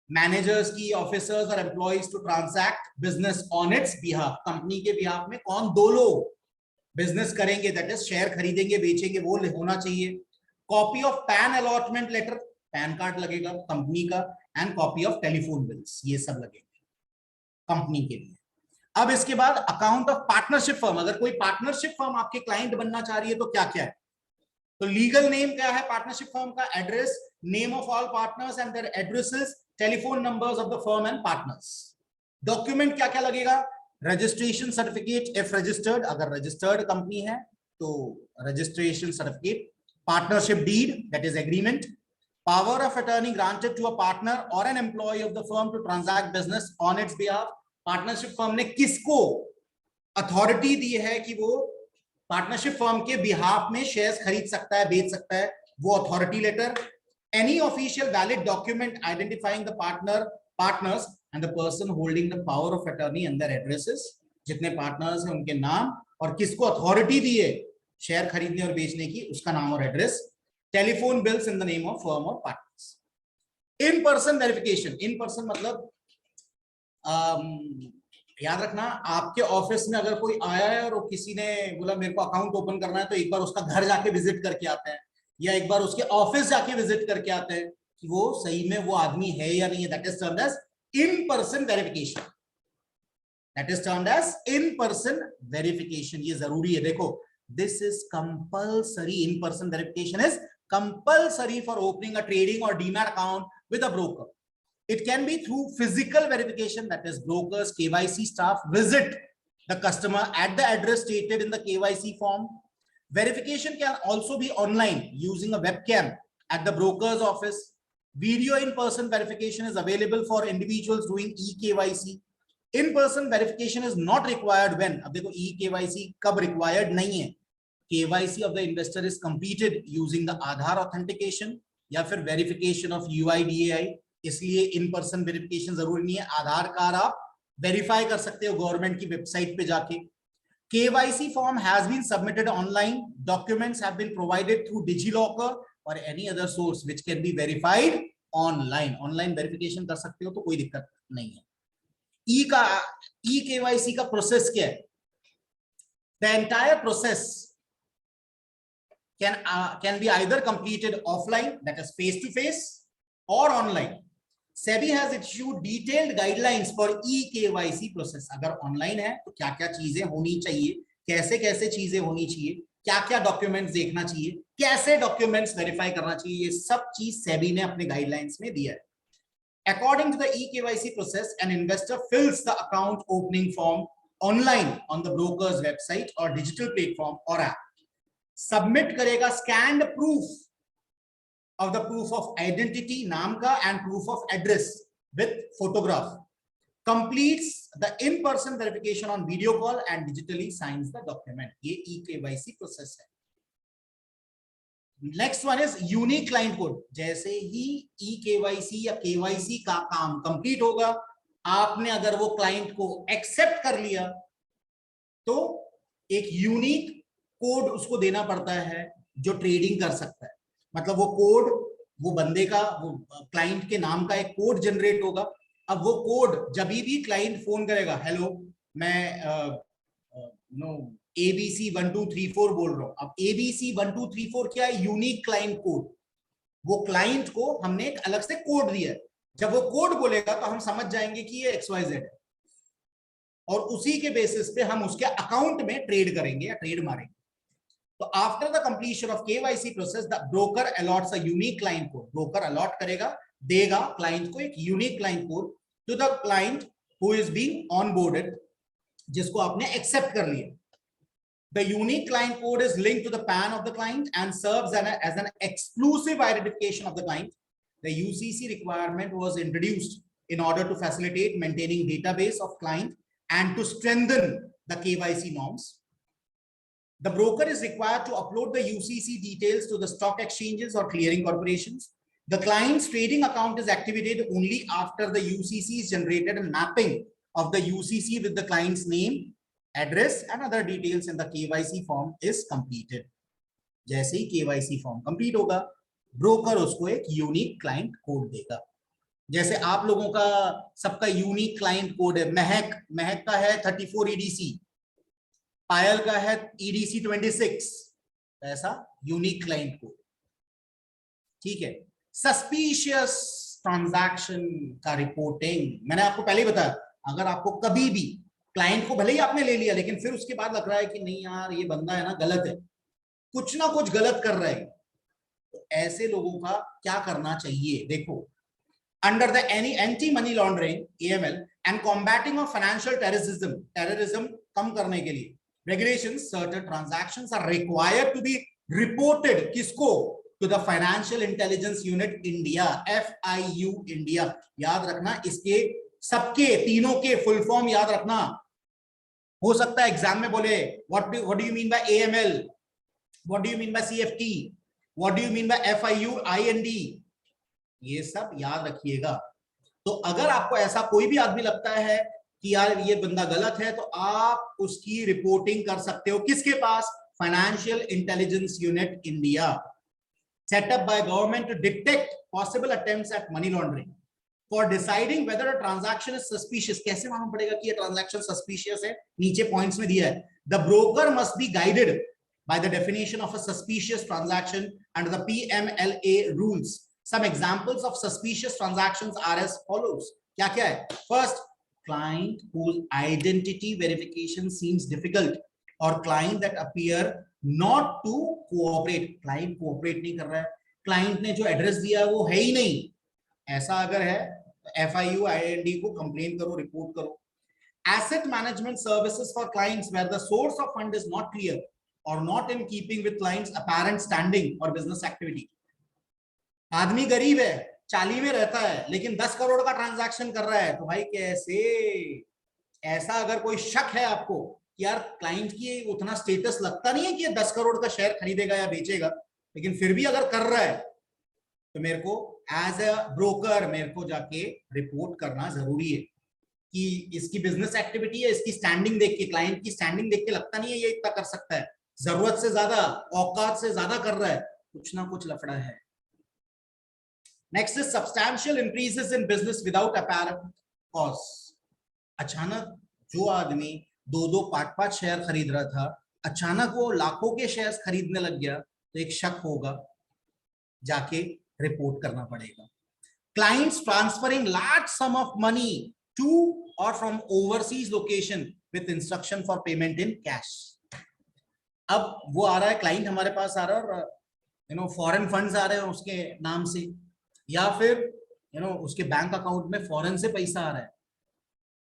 मैनेजर्स की, ऑफिसर्स और employees to transact business on its behalf, company के बिहाफ में कौन दो लोग बिजनेस करेंगे, दैट इज शेयर खरीदेंगे बेचेंगे, वो होना चाहिए। Copy of PAN allotment letter, PAN card लगेगा कंपनी का, and copy of telephone bills, ये सब लगेंगे कंपनी के लिए। अब इसके बाद अकाउंट ऑफ पार्टनरशिप फर्म, अगर कोई पार्टनरशिप फर्म आपके क्लाइंट बनना चाह रही है तो क्या क्या है, तो लीगल नेम क्या है पार्टनरशिप फर्म का, address, name of all partners and their addresses, telephone numbers of the firm and partners. Document क्या क्या लगेगा, रजिस्ट्रेशन सर्टिफिकेट इफ रजिस्टर्ड, अगर रजिस्टर्ड कंपनी है तो registration certificate, partnership deed that is agreement, power of attorney granted to a partner और an employ of the firm to transact business on its behalf, partnership firm ने किसको authority दी है कि वो पार्टनरशिप फर्म के बिहाफ में shares खरीद सकता है बेच सकता है, वो authority letter, any official valid document identifying the partners and the person holding the power of attorney and their addresses, जितने पार्टनर्स हैं उनके नाम और किसको अथॉरिटी दी है शेयर खरीदने और बेचने की, उसका नाम और address, telephone bills in the name of firm और partners. In person verification, in person मतलब याद रखना आपके ऑफिस में अगर कोई आया है और किसी ने बोला मेरे को अकाउंट ओपन करना है, तो एक बार उसका घर जाके विजिट करके आते हैं या एक बार उसके ऑफिस जाके विजिट करके आते हैं कि वो सही में वो आदमी है या नहीं है, that is termed as in person verification, that is termed as in person verification. ये जरूरी है, देखो this is compulsory, in person verification is compulsory for opening a trading और demat account with a broker. It can be through physical verification, that is brokers, KYC staff visit the customer at the address stated in the KYC form. Verification can also be online using a webcam at the broker's office. Video in-person verification is available for individuals doing eKYC. In-person verification is not required when, अब देखो eKYC कब required नहीं है, KYC of the investor is completed using the Aadhaar authentication या फिर verification of UIDAI, इसलिए इन person verification जरूरी नहीं है। आधार कार्ड आप वेरीफाई कर सकते हो गवर्नमेंट की वेबसाइट पे जाके। KYC form has been submitted online, documents have been provided through DigiLocker और any other source which can be verified online, online verification कर सकते हो तो कोई दिक्कत नहीं है। ई केवाईसी का प्रोसेस क्या है, the entire process can be either completed offline, that is face to face, or online. SEBI has issued detailed guidelines for eKYC process. अगर ऑनलाइन है तो क्या क्या चीजें होनी चाहिए, कैसे कैसे चीजें होनी चाहिए, क्या क्या डॉक्यूमेंट्स देखना चाहिए, कैसे डॉक्यूमेंट्स वेरीफाई करना चाहिए, ये सब चीज SEBI ने अपने गाइडलाइंस में दिया है। According to the eKYC process, an investor fills the account opening form online on the broker's website or digital platform or app. Submit करेगा scanned proof of the proof of identity नाम का and proof of address with photograph, completes the in-person verification on video call and digitally signs the document. ये eKYC process है. Next one is unique client code. जैसे ही eKYC या KYC का काम complete होगा, आपने अगर वो क्लाइंट को एक्सेप्ट कर लिया तो एक यूनिक कोड उसको देना पड़ता है जो ट्रेडिंग कर सकता है. मतलब वो कोड, वो बंदे का, वो क्लाइंट के नाम का एक कोड जनरेट होगा. अब वो कोड जब भी क्लाइंट फोन करेगा, हेलो मैं ABC 1234 बोल रहा हूं. अब ABC 1234 क्या है? Unique client code. वो क्लाइंट को हमने एक अलग से कोड दिया है. जब वो कोड बोलेगा तो हम समझ जाएंगे कि ये XYZ है, और उसी के बेसिस पे हम उसके अकाउंट में ट्रेड करेंगे या ट्रेड मारेंगे. तो after the completion of KYC process the broker allots a unique client code. Broker allot करेगा, देगा क्लाइंट को एक unique client code to the client who is being onboarded, जिसको आपने एक्सेप्ट कर लिया. The unique client code is linked to the PAN of the client and serves as an exclusive identification of the client. The UCC requirement was introduced in order to facilitate maintaining database of client and to strengthen the KYC norms. The broker is required to upload the UCC details to the stock exchanges or clearing corporations. The client's trading account is activated only after the UCC is generated and mapping of the UCC with the client's name, address and other details in the KYC form is completed. जैसे ही KYC form complete होगा, broker उसको एक unique client code देगा. जैसे आप लोगों का सबका यूनिक क्लाइंट कोड है. महक का है 34 EDC, पायल का है EDC 26. ऐसा यूनिक क्लाइंट कोड. ठीक है. सस्पिशियस ट्रांजैक्शन का रिपोर्टिंग मैंने आपको पहले ही बताया. अगर आपको कभी भी क्लाइंट को भले ही आपने ले लिया, लेकिन फिर उसके बाद लग रहा है कि नहीं यार ये बंदा है ना गलत है, कुछ ना कुछ गलत कर रहा है, तो ऐसे लोगों का क्या करना चाहिए? देखो, under the anti money laundering AML and combating of financial terrorism कम करने के लिए regulations, certain transactions are required to be reported. किसको? To the financial intelligence unit India, FIU India. याद रखना, इसके सबके तीनों के फुल फॉर्म याद रखना. हो सकता है एग्जाम में बोले what do you mean by AML, what do you mean by CFT, what do you mean by FIU IND. ये सब याद रखिएगा. तो अगर आपको ऐसा कोई भी आदमी लगता है कि यार ये बंदा गलत है, तो आप उसकी रिपोर्टिंग कर सकते हो. किसके पास? Financial intelligence unit India, setup by government to detect possible attempts at money laundering. For deciding whether a transaction is suspicious, कैसे मालूम पड़ेगा कि ये transaction suspicious है? नीचे points में दिया है. The broker must be guided by the definition of a suspicious transaction under the PMLA rules. Some examples of suspicious transactions are as follows. क्या क्या है? First, client whose identity verification seems difficult or client that appear not to cooperate. Client cooperate नहीं कर रहा है, client ने जो address दिया है वो है ही नहीं. ऐसा अगर है तो FIU IND को कंप्लेन करो, रिपोर्ट करो. Asset management services for clients where the source of fund is not clear or not in keeping with clients' apparent standing or business activity. आदमी गरीब है, चाली में रहता है, लेकिन 10 करोड़ का ट्रांजैक्शन कर रहा है, तो भाई कैसे? ऐसा अगर कोई शक है आपको कि यार क्लाइंट की उतना स्टेटस लगता नहीं है कि ये 10 करोड़ का शेयर खरीदेगा या बेचेगा, लेकिन फिर भी अगर कर रहा है, तो मेरे को एज अ ब्रोकर मेरे को जाके रिपोर्ट करना जरूरी है कि इसकी बिजनेस एक्टिविटी है, इसकी स्टैंडिंग देख के, क्लाइंट की स्टैंडिंग देख के लगता नहीं है ये इतना कर सकता है. जरूरत से ज्यादा, औकात से ज्यादा कर रहा है, कुछ ना कुछ लफड़ा है. Next is substantial increases in business without apparent cause. अचानक जो आदमी 2-2, 5-5 शेयर खरीद रहा था, अचानक वो लाखों के शेयर्स खरीदने लग गया, तो एक शक होगा, जाके रिपोर्ट करना पड़ेगा. Clients transferring large sum of money to or from overseas location with instruction for payment in cash. अब वो आ रहा है, क्लाइंट हमारे पास आ रहा है और फॉरेन फंड्स आ रहे हैं उसके नाम से, या फिर उसके बैंक अकाउंट में फॉरेन से पैसा आ रहा है,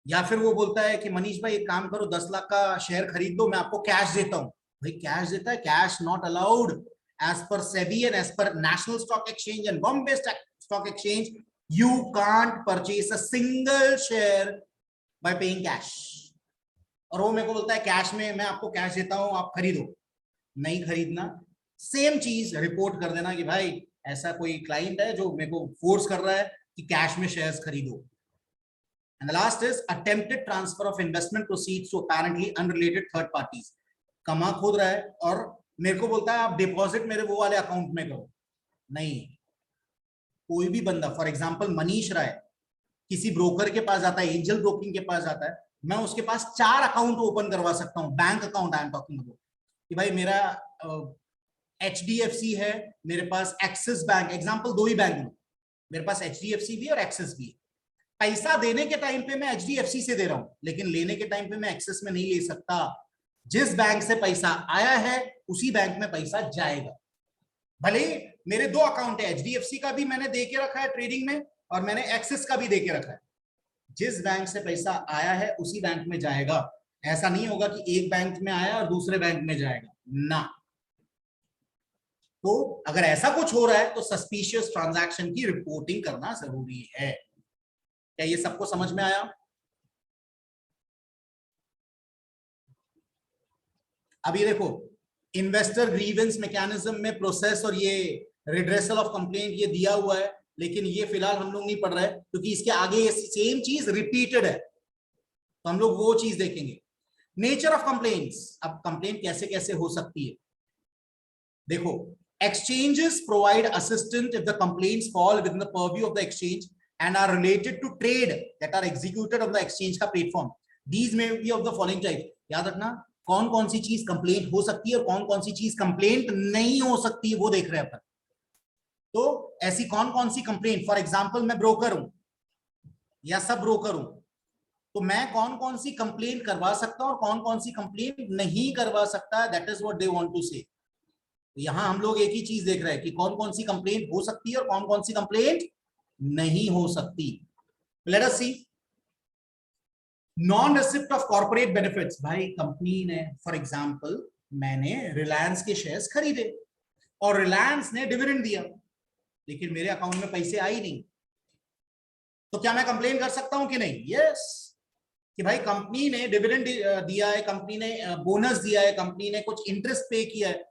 या फिर वो बोलता है कि मनीष भाई एक काम करो 10 लाख का शेयर खरीद दो, मैं आपको कैश देता हूं. भाई कैश देता है? Cash not allowed. as per SEBI and as per National Stock Exchange and Bombay Stock Exchange, you can't purchase a single share by paying cash. और वो मेरे को बोलता है कैश में, मैं आपको कैश देता हूं, आप खरीदो, नहीं खरीदना. सेम चीज रिपोर्ट कर देना कि भाई ऐसा कोई क्लाइंट है जो मेरे को फोर्स कर रहा है कि कैश में शेयर्स खरीदो. And the last is attempted transfer of investment proceeds to apparently unrelated third parties. कमा खोद रहा है और मेरे को बोलता है आप डिपॉजिट मेरे वो वाले अकाउंट में करो. नहीं, कोई भी बंदा, फॉर एग्जांपल मनीष राय किसी ब्रोकर के पास जाता है, एंजल ब्रोकिंग के पास जाता है, मैं उसके पास 4 अकाउंट ओपन करवा सकता हूं, bank account I am talking about, कि भाई मेरा HDFC है, मेरे पास एक्सिस बैंक, एग्जांपल 2 ही बैंक है, मेरे पास HDFC भी और एक्सिस भी. पैसा देने के टाइम पे मैं HDFC से दे रहा हूं, लेकिन लेने के टाइम पे मैं एक्सिस में नहीं ले सकता. जिस बैंक से पैसा आया है उसी बैंक में पैसा जाएगा. भले मेरे 2 अकाउंट है, HDFC का भी मैंने दे के रखा है ट्रेडिंग में और मैंने एक्सिस का भी दे के रखा है. जिस बैंक से पैसा आया है उसी बैंक में जाएगा. ऐसा नहीं होगा कि एक बैंक में आया और दूसरे बैंक में जाएगा ना. तो अगर ऐसा कुछ हो रहा है तो सस्पिशियस ट्रांजैक्शन की रिपोर्टिंग करना जरूरी है. क्या ये सबको समझ में आया? अब ये देखो, इन्वेस्टर ग्रीवेंस मैकेनिज्म में प्रोसेस और ये रिड्रेसल ऑफ कंप्लेंट ये दिया हुआ है, लेकिन ये फिलहाल हम लोग नहीं पढ़ रहे हैं क्योंकि इसके आगे ये सेम चीज रिपीटेड है, तो हम लोग वो चीज देखेंगे. Nature of complaints. अब कंप्लेंट कैसे कैसे हो सकती है देखो. Exchanges provide assistant if the complaints fall with in the purview of the exchange and are related to trade that are executed on the exchange का platform. These may be of the following type. याद रखना कौन कौन सी चीज complaint हो सकती है और कौन कौन सी चीज कंप्लेंट नहीं हो सकती है, वो देख रहे हैं अपन. तो ऐसी कौन कौन सी कंप्लेंट, फॉर एग्जांपल मैं ब्रोकर हूं या सब ब्रोकर हूं, तो मैं कौन कौन सी कंप्लेंट करवा सकता हूं और कौन कौन सी कंप्लेंट नहीं करवा सकता. That is what they want to say. यहां हम लोग एक ही चीज देख रहे हैं कि कौन कौन सी कंप्लेंट हो सकती है और कौन कौन सी कंप्लेंट नहीं हो सकती. Let us see. Non receipt of corporate benefits. भाई कंपनी ने, फॉर एग्जांपल मैंने रिलायंस के शेयर्स खरीदे और रिलायंस ने डिविडेंड दिया, लेकिन मेरे अकाउंट में पैसे आई नहीं, तो क्या मैं कंप्लेन कर सकता हूं कि नहीं? यस. कि भाई कंपनी ने डिविडेंड दिया है, कंपनी ने बोनस दिया है, कंपनी ने कुछ इंटरेस्ट पे किया है,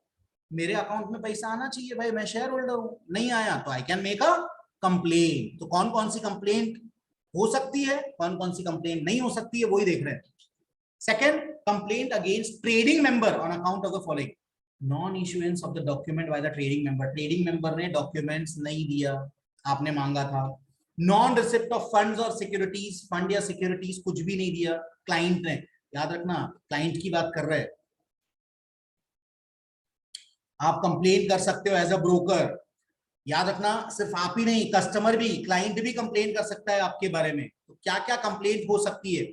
मेरे अकाउंट में पैसा आना चाहिए. भाई मैं शेयर होल्डर हूं, नहीं आया तो I can make a complaint. तो कौन कौन सी कंप्लेंट हो सकती है, कौन कौन सी कंप्लेंट नहीं हो सकती है, वही देख रहे हैं. Second, complaint against trading member on account of the following. Non issuance of the document by the trading member. Trading member ने डॉक्यूमेंट्स नहीं दिया, आपने मांगा था. नॉन रिसिप्ट ऑफ फंड्स और सिक्योरिटीज. फंड या सिक्योरिटीज कुछ भी नहीं दिया क्लाइंट ने. याद रखना क्लाइंट की बात कर रहे हैं. आप कंप्लेन कर सकते हो एज अ ब्रोकर. याद रखना सिर्फ आप ही नहीं, कस्टमर भी, क्लाइंट भी कंप्लेन कर सकता है आपके बारे में. तो क्या क्या कंप्लेंट हो सकती है?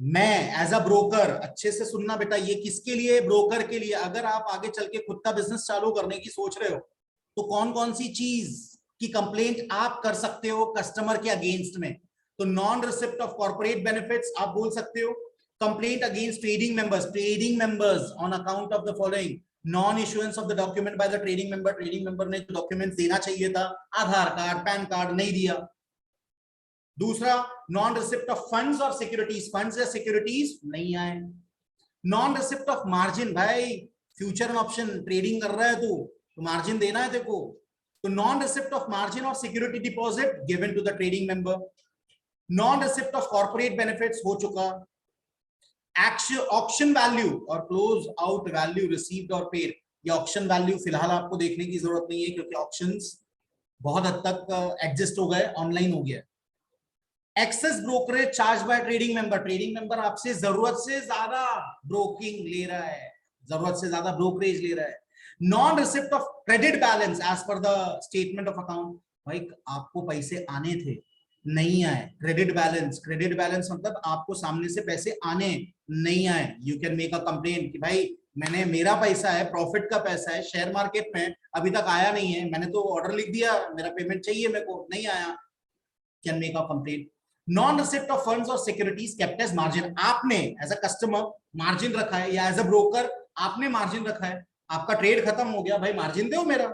मैं एज अ ब्रोकर, अच्छे से सुनना बेटा, ये किसके लिए? ब्रोकर के लिए. अगर आप आगे चल के खुद का बिजनेस चालू करने की सोच रहे हो तो कौन कौन सी चीज की कंप्लेंट आप कर सकते हो कस्टमर के अगेंस्ट में? तो non receipt of corporate benefits आप बोल सकते हो. Complaint against trading members. Trading members on account of the following. Non issuance of the document by the trading member. Trading member ने जो डॉक्यूमेंट देना चाहिए था, आधार कार्ड, पैन कार्ड, नहीं दिया. दूसरा, नॉन रिसिप्ट ऑफ फंड्स और सिक्योरिटीज. फंड्स या सिक्योरिटीज नहीं आए. Non receipt of margin. भाई फ्यूचर ऑप्शन ट्रेडिंग कर रहा है तू, तो मार्जिन देना है देखो. तो नॉन रिसिप्ट ऑफ मार्जिन और security deposit given to the trading member. Non receipt of corporate benefits हो चुका. ऑक्शन वैल्यू और क्लोज आउट वैल्यू रिसीव्ड और पेड. ये ऑक्शन वैल्यू फिलहाल आपको देखने की जरूरत नहीं है क्योंकि ऑक्शंस बहुत हद तक एडजस्ट हो गए, ऑनलाइन हो गया. Excess brokerage charge by trading member. Trading member आपसे जरूरत से ज्यादा ब्रोकिंग ले रहा है, जरूरत से ज्यादा ब्रोकरेज ले रहा है. Non receipt of credit balance as per the statement of account. भाई आपको पैसे आने थे, नहीं आए. Credit balance. क्रेडिट बैलेंस मतलब आपको सामने से पैसे आने नहीं आए. You can make a complaint कि भाई मैंने, मेरा पैसा है, प्रॉफिट का पैसा है, शेयर मार्केट में अभी तक आया नहीं है, मैंने तो ऑर्डर लिख दिया, मेरा पेमेंट चाहिए, मेरे को नहीं आया. Can make a complaint. Non receipt of funds और सिक्योरिटीज केप्ट एज मार्जिन. आपने एज अ कस्टमर मार्जिन रखा है या एज अ ब्रोकर आपने मार्जिन रखा है, आपका ट्रेड खत्म हो गया भाई, मार्जिन दो मेरा।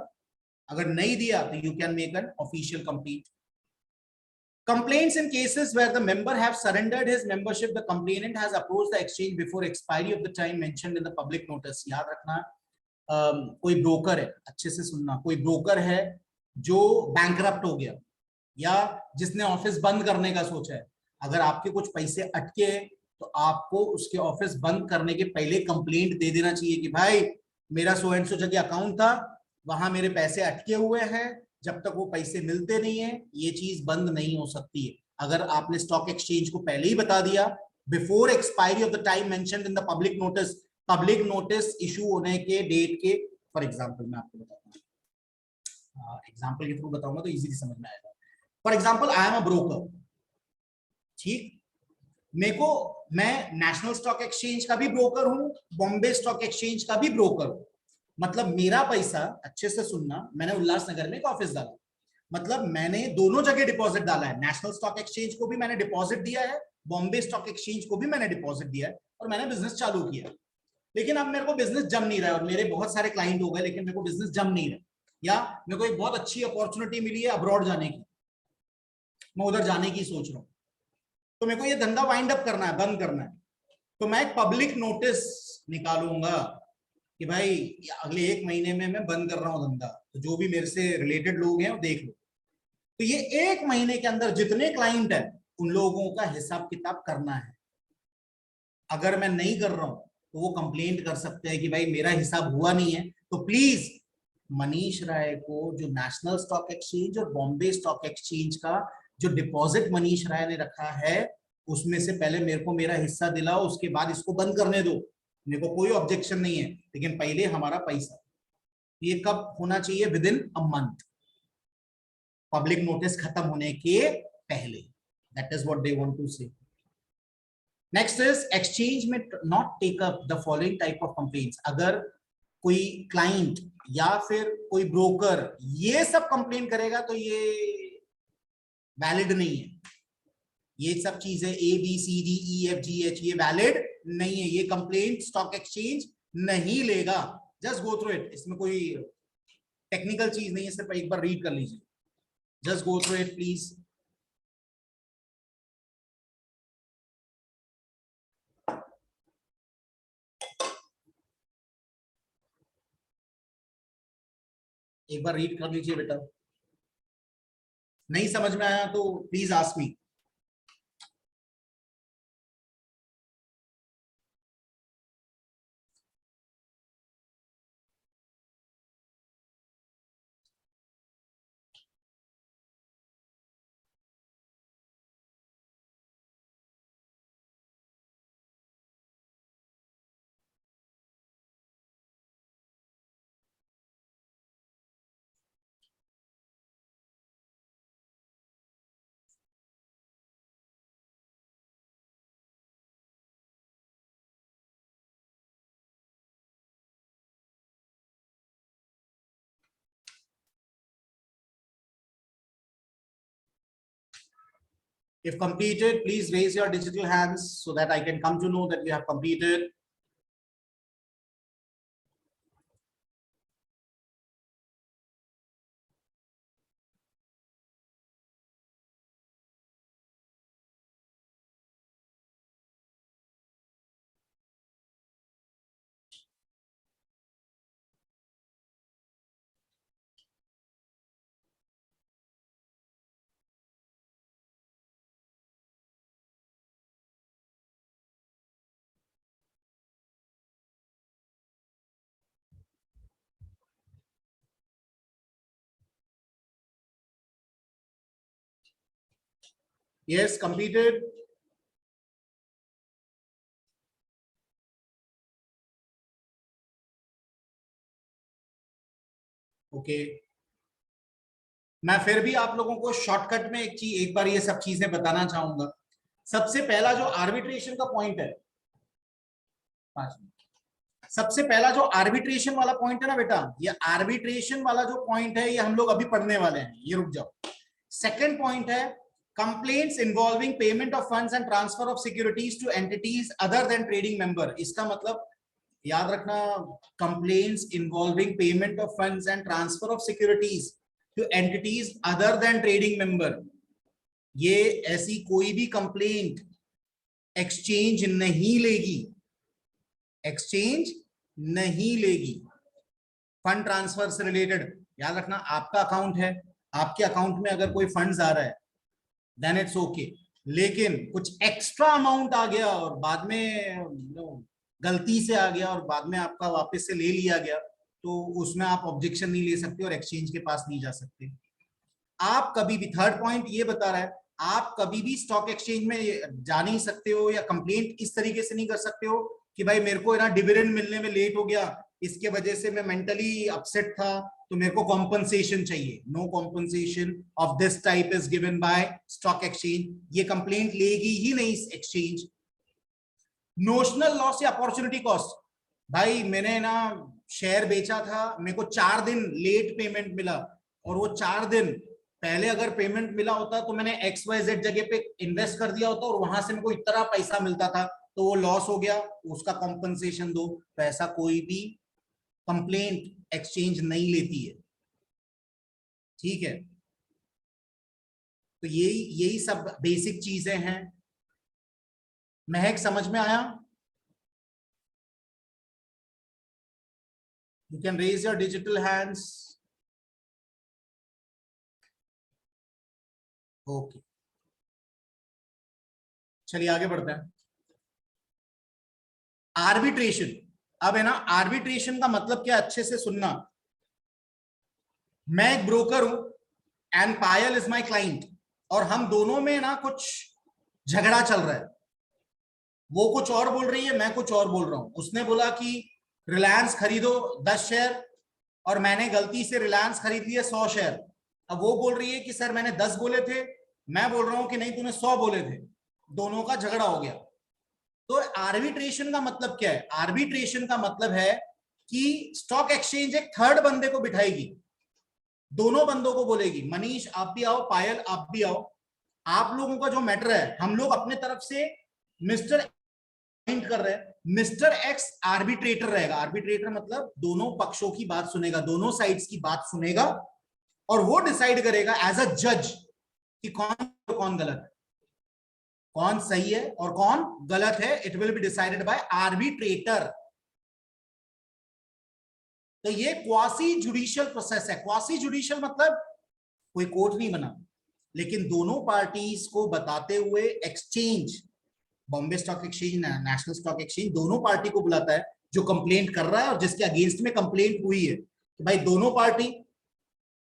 अगर नहीं दिया तो you can make an official complaint. Complaints in cases where the member have surrendered his membership, the complainant has approached the exchange before expiry of the time mentioned in the public notice. याद रखना, कोई broker है, अच्छे से सुनना, कोई broker है जो बैंकरप्ट हो गया या जिसने ऑफिस बंद करने का सोचा है, अगर आपके कुछ पैसे अटके तो आपको उसके ऑफिस बंद करने के पहले कंप्लेंट दे देना चाहिए कि भाई मेरा सो एंड सो जगह अकाउंट था, वहां मेरे पैसे अटके हुए हैं, जब तक वो पैसे मिलते नहीं है ये चीज बंद नहीं हो सकती है। अगर आपने स्टॉक एक्सचेंज को पहले ही बता दिया, before expiry of the time mentioned in the public notice issue होने के डेट के, फॉर एग्जांपल मैं आपको बताता हूँ, एग्जांपल के थ्रू बताऊंगा तो इजीली समझ में आएगा। For example I am a broker, ठीक, मेरे को, मैं नेशनल स्टॉक एक्सचेंज का भी ब्रोकर हूं, बॉम्बे स्टॉक एक्सचेंज का भी ब्रोकर हूं। मतलब मेरा पैसा, अच्छे से सुनना, मैंने उल्लासनगर में एक ऑफिस डाला, मतलब मैंने दोनों जगह डिपॉजिट डाला है, नेशनल स्टॉक एक्सचेंज को भी मैंने डिपॉजिट दिया है, बॉम्बे स्टॉक एक्सचेंज को भी मैंने डिपॉजिट दिया है, और मैंने बिजनेस चालू किया। लेकिन अब मेरे को बिजनेस जम नहीं रहा है, और मेरे बहुत सारे क्लाइंट हो गए लेकिन मेरे को बिजनेस जम नहीं रहा, या मेरे को एक बहुत अच्छी अपॉर्चुनिटी मिली है अब्रॉड जाने की, मैं उधर जाने की सोच रहा हूँ, तो मेरे को ये धंधा वाइंड अप करना है, बंद करना है, तो मैं एक पब्लिक नोटिस निकालूंगा कि भाई अगले 1 महीने में मैं बंद कर रहा हूं धंधा, तो जो भी मेरे से रिलेटेड लोग हैं वो देख लो। तो ये 1 महीने के अंदर जितने क्लाइंट है उन लोगों का हिसाब किताब करना है। अगर मैं नहीं कर रहा हूं तो वो कंप्लेंट कर सकते हैं कि भाई मेरा हिसाब हुआ नहीं है। तो प्लीज मनीष राय को जो नेशनल स्टॉक एक्सचेंज और बॉम्बे स्टॉक एक्सचेंज का जो डिपॉजिट मनीष राय ने रखा है उसमें से पहले मेरे को मेरा हिस्सा दिलाओ, उसके बाद इसको बंद करने दो, मेरे को कोई ऑब्जेक्शन नहीं है, लेकिन पहले हमारा पैसा। ये कब होना चाहिए? Within a month, public notice खत्म होने के पहले। That is what they want to say. Next is exchange में not take up the following type of complaints. अगर कोई क्लाइंट या फिर कोई ब्रोकर ये सब कंप्लेन करेगा तो ये वैलिड नहीं है। ये सब चीजें A B C D E F G H ये वैलिड नहीं है, ये कंप्लेंट स्टॉक एक्सचेंज नहीं लेगा। जस्ट गो थ्रू इट, इसमें कोई टेक्निकल चीज नहीं है, सिर्फ एक बार रीड कर लीजिए। Just go through it please. एक बार रीड कर लीजिए बेटा, नहीं समझ में आया तो please ask me. If completed, please raise your digital hands so that I can come to know that you have completed. Yes, completed. Okay, मैं फिर भी आप लोगों को शॉर्टकट में एक बार ये सब चीजें बताना चाहूंगा। सबसे पहला जो आर्बिट्रेशन का पॉइंट है, 5 मिनट, सबसे पहला जो आर्बिट्रेशन वाला पॉइंट है ना बेटा, ये आर्बिट्रेशन वाला जो पॉइंट है ये हम लोग अभी पढ़ने वाले हैं, ये रुक जाओ। सेकंड पॉइंट है complaints involving payment of funds and transfer of securities two entities other than trading member. इसका मतलब याद रखना, complaints involving payment of funds and transfer of securities two entities other than trading member, ये ऐसी कोई भी complaint exchange नहीं लेगी, एक्सचेंज नहीं लेगी। फंड ट्रांसफर से रिलेटेड याद रखना, आपका अकाउंट है, आपके अकाउंट में अगर कोई फंड्स आ रहा है देन इट्स ओके, लेकिन कुछ एक्स्ट्रा अमाउंट आ गया और बाद में गलती से आ गया और बाद में आपका वापस से ले लिया गया, तो उसमें आप ऑब्जेक्शन नहीं ले सकते और एक्सचेंज के पास नहीं जा सकते। आप कभी भी, थर्ड पॉइंट ये बता रहा है, आप कभी भी स्टॉक एक्सचेंज में जा नहीं सकते हो या कंप्लेंट इस तरीके से नहीं कर सकते हो कि भाई मेरे को ना डिविडेंड मिलने में लेट हो गया, इसके वजह से मैं मेंटली अपसेट था, तो मेरे को कॉम्पनसेशन चाहिए। No compensation of this type is given by stock exchange, ये कंप्लेंट लेगी ही नहीं एक्सचेंज। नोशनल लॉस या अपॉर्चुनिटी कॉस्ट, भाई मैंने ना शेयर बेचा था, मेरे को 4 दिन लेट पेमेंट मिला, और वो 4 दिन पहले अगर पेमेंट मिला होता तो मैंने XYZ जगह पे इन्वेस्ट कर दिया होता और वहां से मेरे को इतना पैसा मिलता था, तो वो लॉस हो गया, उसका कॉम्पनसेशन दो। तो ऐसा कोई भी कंप्लेंट एक्सचेंज नहीं लेती है, ठीक है। तो यही यही सब बेसिक चीजें हैं। महक समझ में आया? You can raise your digital hands. Okay. चलिए आगे बढ़ते हैं। आर्बिट्रेशन, अब है ना, आर्बिट्रेशन का मतलब क्या, अच्छे से सुनना। मैं एक ब्रोकर हूं and Payal is my client, और हम दोनों में ना कुछ झगड़ा चल रहा है, वो कुछ और बोल रही है, मैं कुछ और बोल रहा हूं। उसने बोला कि रिलायंस खरीदो 10 शेयर, और मैंने गलती से रिलायंस खरीद लिए 100 शेयर। अब वो बोल रही है कि सर मैंने 10 बोले थे, मैं बोल रहा हूं कि नहीं तूने 100 बोले थे, दोनों का झगड़ा हो गया। तो आर्बिट्रेशन का मतलब क्या है? आर्बिट्रेशन का मतलब है कि स्टॉक एक्सचेंज एक थर्ड बंदे को बिठाएगी, दोनों बंदों को बोलेगी मनीष आप भी आओ, पायल आप भी आओ, आप लोगों का जो मैटर है हम लोग अपने तरफ से मिस्टर कर रहे हैं, मिस्टर एक्स आर्बिट्रेटर रहेगा। आर्बिट्रेटर मतलब दोनों पक्षों की बात सुनेगा, दोनों साइड्स की बात सुनेगा, और वो डिसाइड करेगा एज अ जज कि कौन गलत है, कौन सही है और कौन गलत है। It will be decided by arbitrator. तो ये क्वासी जुडिशियल प्रोसेस है। क्वासी जुडिशियल मतलब कोई कोर्ट नहीं बना, लेकिन दोनों पार्टीज को बताते हुए exchange, Bombay stock exchange, national stock exchange, दोनों पार्टी को बुलाता है जो कंप्लेंट कर रहा है और जिसके अगेंस्ट में कंप्लेंट हुई है कि भाई दोनों पार्टी,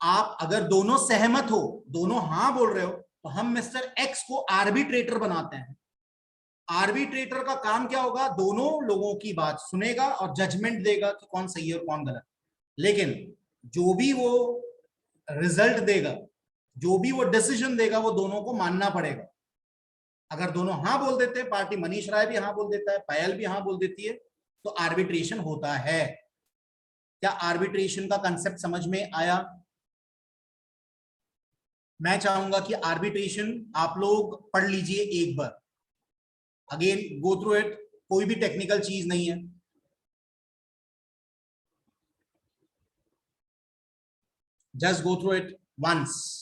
आप अगर दोनों सहमत हो, दोनों हाँ बोल रहे हो, तो हम मिस्टर एक्स को आर्बिट्रेटर बनाते हैं। आर्बिट्रेटर का काम क्या होगा? दोनों लोगों की बात सुनेगा और जजमेंट देगा कि कौन सही है और कौन गलत। लेकिन जो भी वो रिजल्ट देगा, जो भी वो डिसीजन देगा, वो दोनों को मानना पड़ेगा। अगर दोनों हाँ बोल देते हैं, पार्टी मनीष राय भी हाँ बोल देता है, पायल भी हाँ बोल देती है, तो आर्बिट्रेशन होता है। क्या आर्बिट्रेशन का कंसेप्ट समझ में आया? मैं चाहूंगा कि आर्बिट्रेशन आप लोग पढ़ लीजिए एक बार, अगेन गो थ्रू इट, कोई भी टेक्निकल चीज नहीं है। Just go through it once.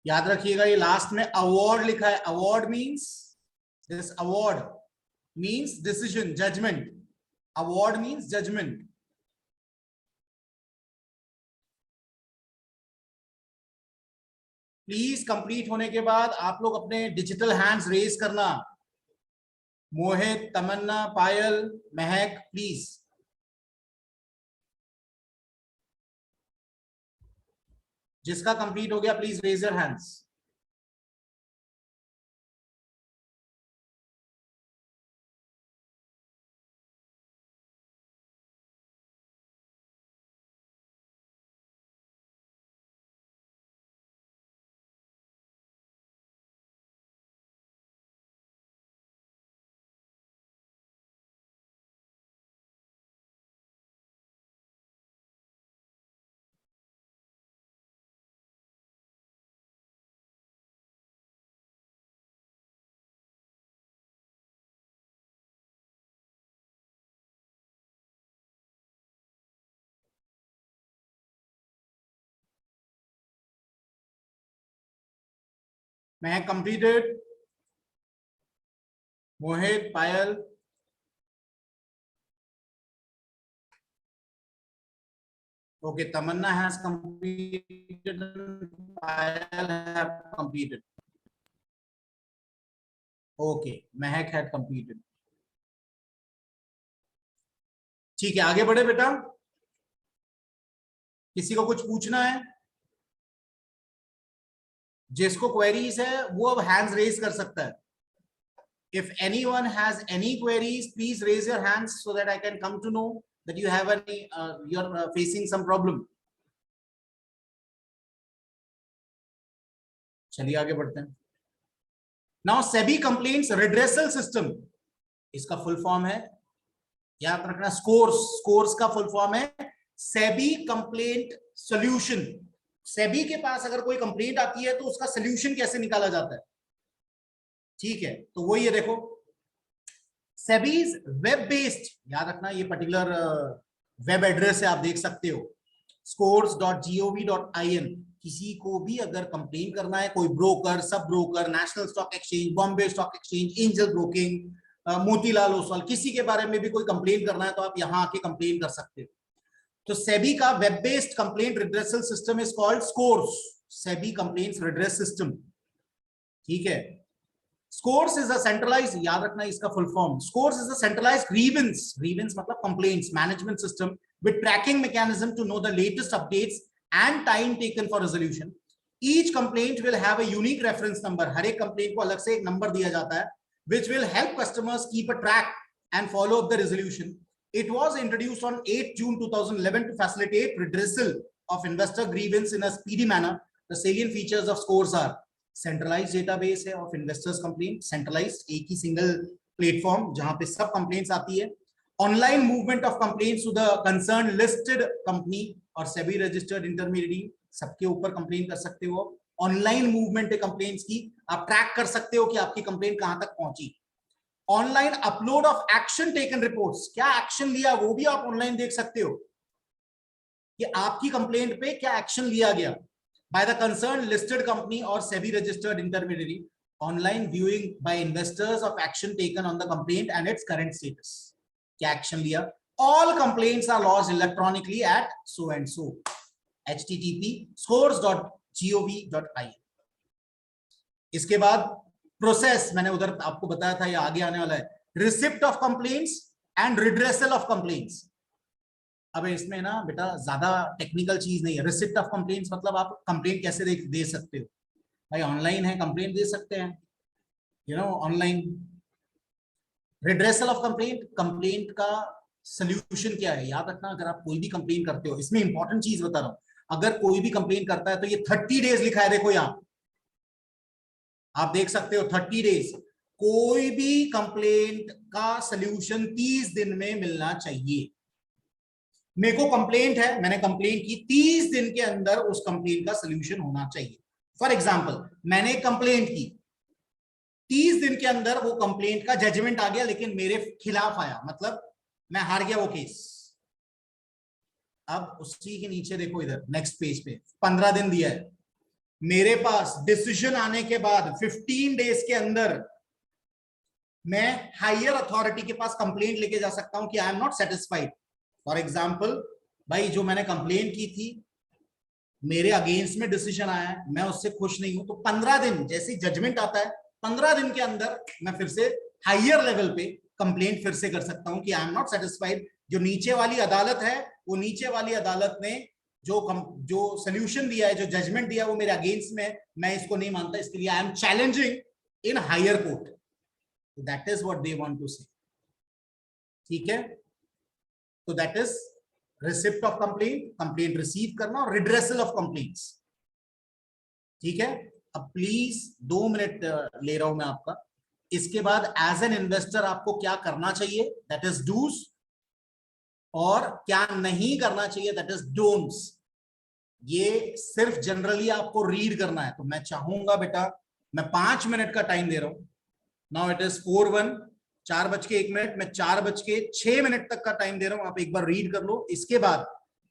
याद रखिएगा, ये लास्ट में अवार्ड लिखा है। Award means this award means decision, judgment. Award means judgment. Please complete होने के बाद आप लोग अपने डिजिटल हैंड्स रेज करना. मोहित, तमन्ना, पायल, महक, प्लीज. जिसका कंप्लीट हो गया please raise your hands. Mahak completed. Mohit, Payal. Okay, Tamanna has completed. Payal have completed. Okay, Mehak had completed. ठीक है, आगे बढ़े बेटा. किसी को कुछ पूछना है? जिसको क्वेरीज है वो अब हैंड्स रेज कर सकता है. If anyone has any queries, please raise your hands so that I can come to know that you have any you're facing some problem. चलिए आगे बढ़ते हैं. Now SEBI complaints redressal system, इसका full form है, याद रखना, scores का full form है SEBI कंप्लेंट सॉल्यूशन. SEBI के पास अगर कोई कंप्लेंट आती है तो उसका सॉल्यूशन कैसे निकाला जाता है. ठीक है, तो वो ये देखो, SEBI's वेब बेस्ड, याद रखना ये पर्टिकुलर वेब एड्रेस है, आप देख सकते हो scores.gov.in. किसी को भी अगर कंप्लेन करना है, कोई broker, sub broker, national stock exchange, Bombay stock exchange, angel broking, Motilal Oswal, किसी के बारे में भी कोई कंप्लेन करना है तो आप यहां आके कंप्लेन कर सकते हो. तो SEBI का web based complaint redressal system is called SCORES. SEBI complaints redress system. ठीक है. स्कोर्स इज अ सेंट्रलाइज्ड, याद रखना इसका full form, SCORES is a centralized grievance मतलब complaints management system with tracking mechanism to know the latest updates and time taken for resolution. Each complaint will have a unique reference number. हर एक complaint को अलग से एक number दिया जाता है, which will help customers keep a track and follow up the resolution. It was introduced on 8 June 2011 to facilitate redressal of investor grievance in a speedy manner. The salient features of scores are centralized database है of investors complaint, centralized एक ही single platform जहां पे सब complaints आती है. Online movement of complaints to the concerned listed company और SEBI registered intermediary, सबके ऊपर कंप्लेन कर सकते हो. ऑनलाइन मूवमेंट है कंप्लेंट्स की, आप ट्रैक कर सकते हो कि आपकी कंप्लेंट कहां तक पहुंची. Online upload of action taken reports, क्या एक्शन लिया वो भी आप ऑनलाइन देख सकते हो कि आपकी कंप्लेंट पे क्या एक्शन लिया गया by the concern listed company और SEBI registered intermediary. Online viewing by investors of action taken on the complaint and its current status, क्या एक्शन लिया. All complaints are lodged electronically at so and so. http scores.gov.in. इसके बाद process, मैंने उधर आपको बताया था, ये आगे आने वाला है. Receipt of complaints and redressal of complaints. अब इसमें ना बेटा ज्यादा टेक्निकल चीज नहीं है. रिसिप्ट ऑफ कंप्लेंट्स मतलब आप कंप्लेंट कैसे दे सकते हो. भाई ऑनलाइन है, कंप्लेंट दे सकते हैं, you know, online. Redressal of complaint, complaint का सॉल्यूशन क्या है. याद रखना, अगर आप कोई भी कंप्लेन करते हो, इसमें इंपॉर्टेंट चीज बता रहा हूं, अगर कोई भी कंप्लेन करता है तो ये 30 डेज लिखा है, देखो यहां आप देख सकते हो 30 डेज. कोई भी कंप्लेंट का सॉल्यूशन 30 दिन में मिलना चाहिए. मेरे को कंप्लेंट है, मैंने कंप्लेंट की, 30 दिन के अंदर उस कंप्लेंट का सॉल्यूशन होना चाहिए. फॉर एग्जांपल, मैंने कंप्लेंट की, 30 दिन के अंदर वो कंप्लेंट का जजमेंट आ गया लेकिन मेरे खिलाफ आया, मतलब मैं हार गया वो केस. अब उसी के नीचे देखो इधर नेक्स्ट पेज पे 15 दिन दिया है. मेरे पास डिसीजन आने के बाद 15 डेज के अंदर मैं हायर अथॉरिटी के पास कंप्लेंट लेके जा सकता हूं कि I am not satisfied. For example, भाई जो मैंने कंप्लेंट की थी, मेरे अगेंस्ट में डिसीजन आया है, मैं उससे खुश नहीं हूं, तो 15 दिन जैसे जजमेंट आता है, 15 दिन के अंदर मैं फिर से हायर लेवल पे कंप्लेंट फिर से कर सकता हूं कि आई एम नॉट सेटिस्फाइड। जो नीचे वाली अदालत है, वो नीचे वाली अदालत ने जो सोल्यूशन दिया है, जो जजमेंट दिया है, वो मेरे अगेंस्ट में है, मैं इसको नहीं मानता, इसके लिए I am challenging in higher court. That is what they want to say. ठीक है, तो that is receipt of complaint, complaint receive करना, और रिड्रेसल ऑफ कंप्लेंट्स। ठीक है, अब प्लीज 2 मिनट ले रहा हूं मैं आपका। इसके बाद एज एन इन्वेस्टर आपको क्या करना चाहिए, दैट इज डूज, और क्या नहीं करना चाहिए, दैट इज डोंट्स। ये सिर्फ जनरली आपको रीड करना है। तो मैं चाहूंगा बेटा, मैं 5 मिनट का टाइम दे रहा हूं। नाउ इट इज 4:01, 4:01, मैं 4:06 तक का टाइम दे रहा हूं, आप एक बार रीड कर लो। इसके बाद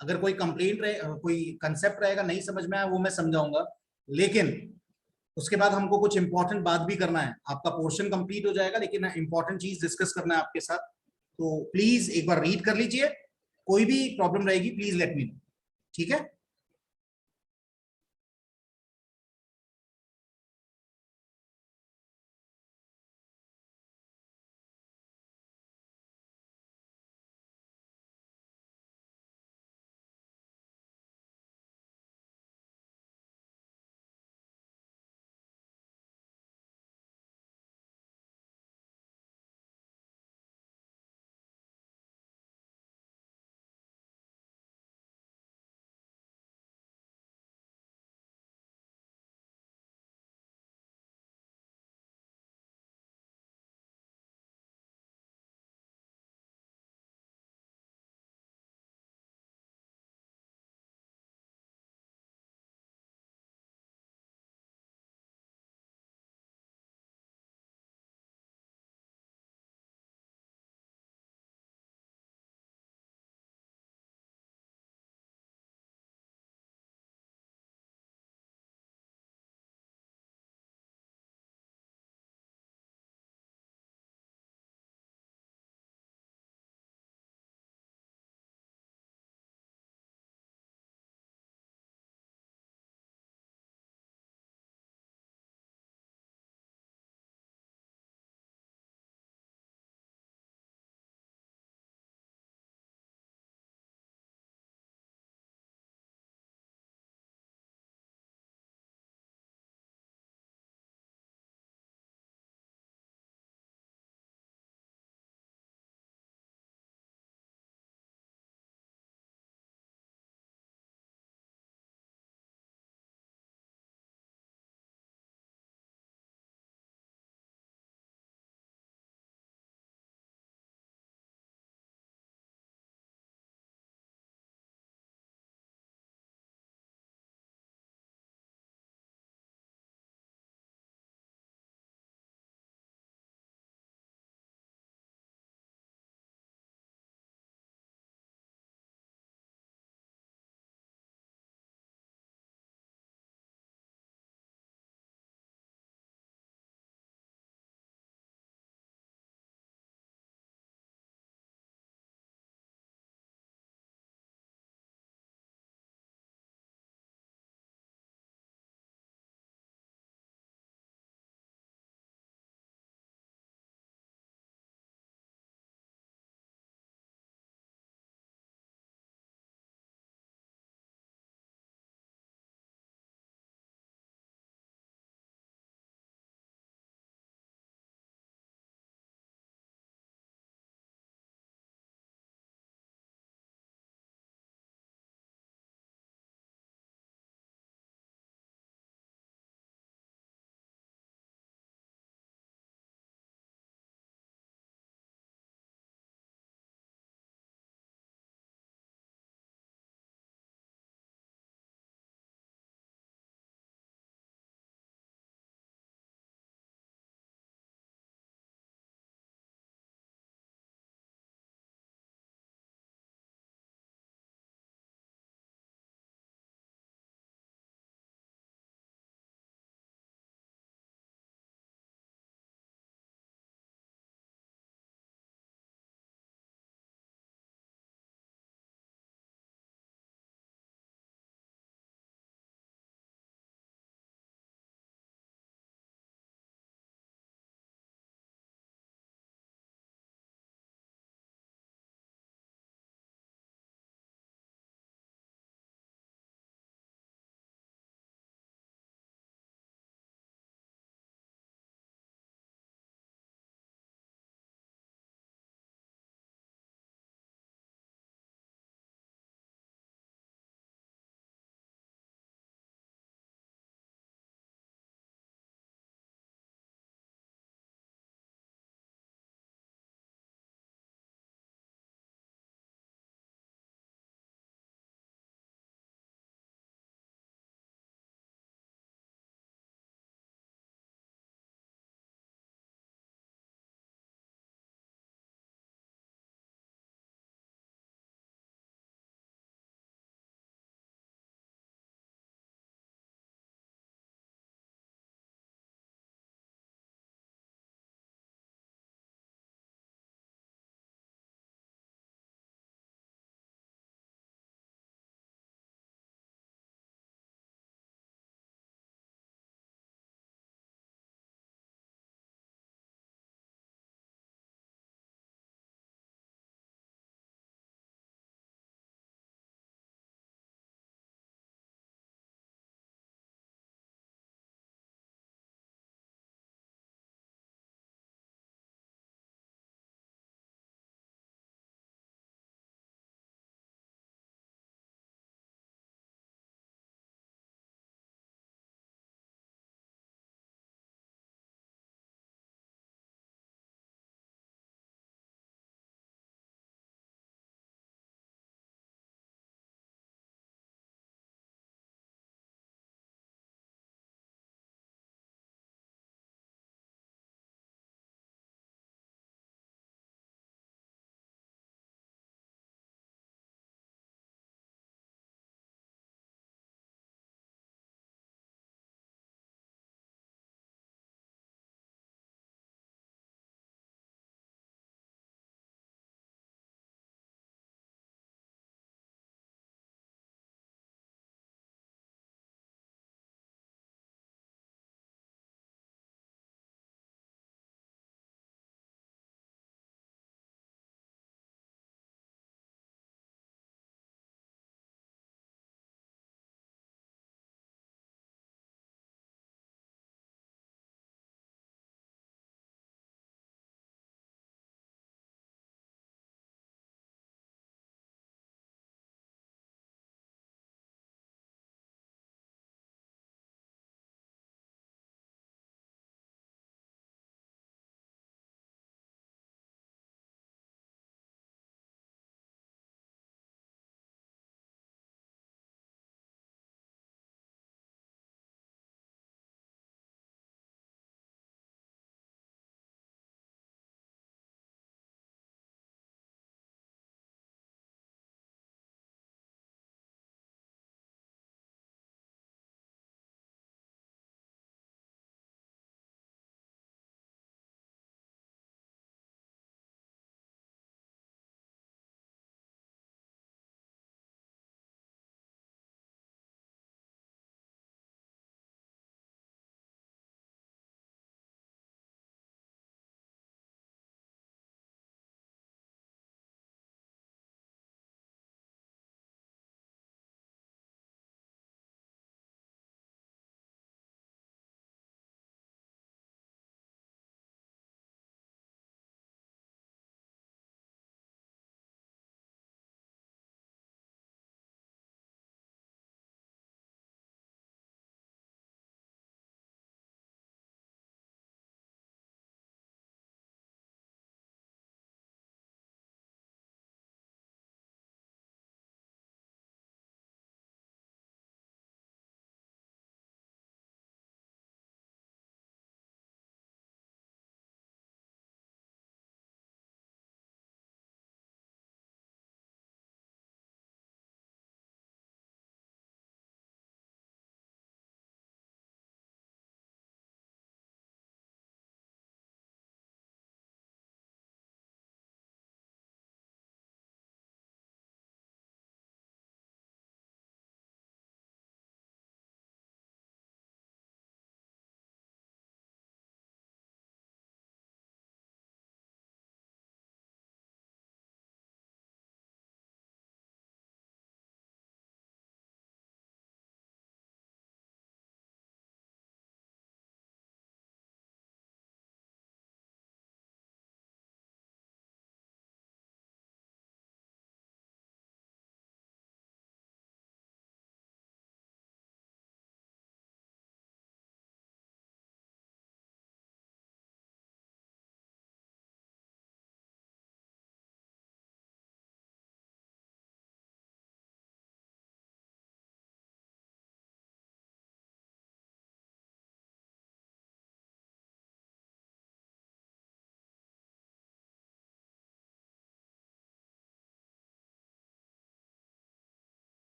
अगर कोई कंप्लेंट रहे, कोई कंसेप्ट रहेगा नहीं समझ में आया, वो मैं समझाऊंगा, लेकिन उसके बाद हमको कुछ इंपॉर्टेंट बात भी करना है। आपका पोर्शन कंप्लीट हो जाएगा, लेकिन इंपॉर्टेंट चीज डिस्कस करना है आपके साथ। तो प्लीज एक बार रीड कर लीजिए, कोई भी प्रॉब्लम रहेगी प्लीज लेट मी नो। ठीक है।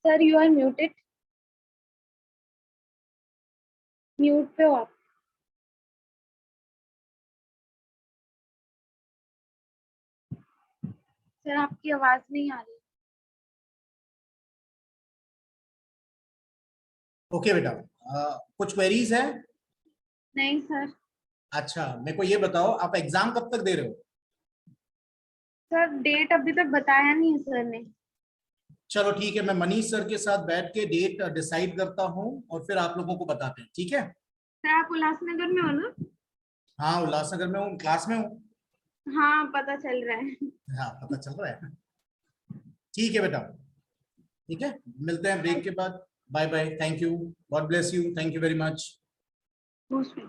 Sir you are muted, mute पे हो आप। सर आपकी आवाज नहीं आ रही।
ओके बेटा, कुछ क्वेरीज है?
नहीं सर।
अच्छा, मेरे को ये बताओ, आप एग्जाम कब तक दे रहे हो?
सर डेट अभी तक बताया नहीं है सर ने।
चलो ठीक है, मैं मनीष सर के साथ बैठ के डेट डिसाइड करता हूँ और फिर आप लोगों को बताते हैं, ठीक है?
सर आप उल्लासनगर में हो ना?
हाँ, उल्लासनगर में हूँ, क्लास में हूँ।
हाँ पता चल रहा है।
हाँ, पता चल रहा है। ठीक है बेटा, ठीक है, मिलते हैं ब्रेक के बाद। Bye bye, thank you, God bless you, thank you very much.
Most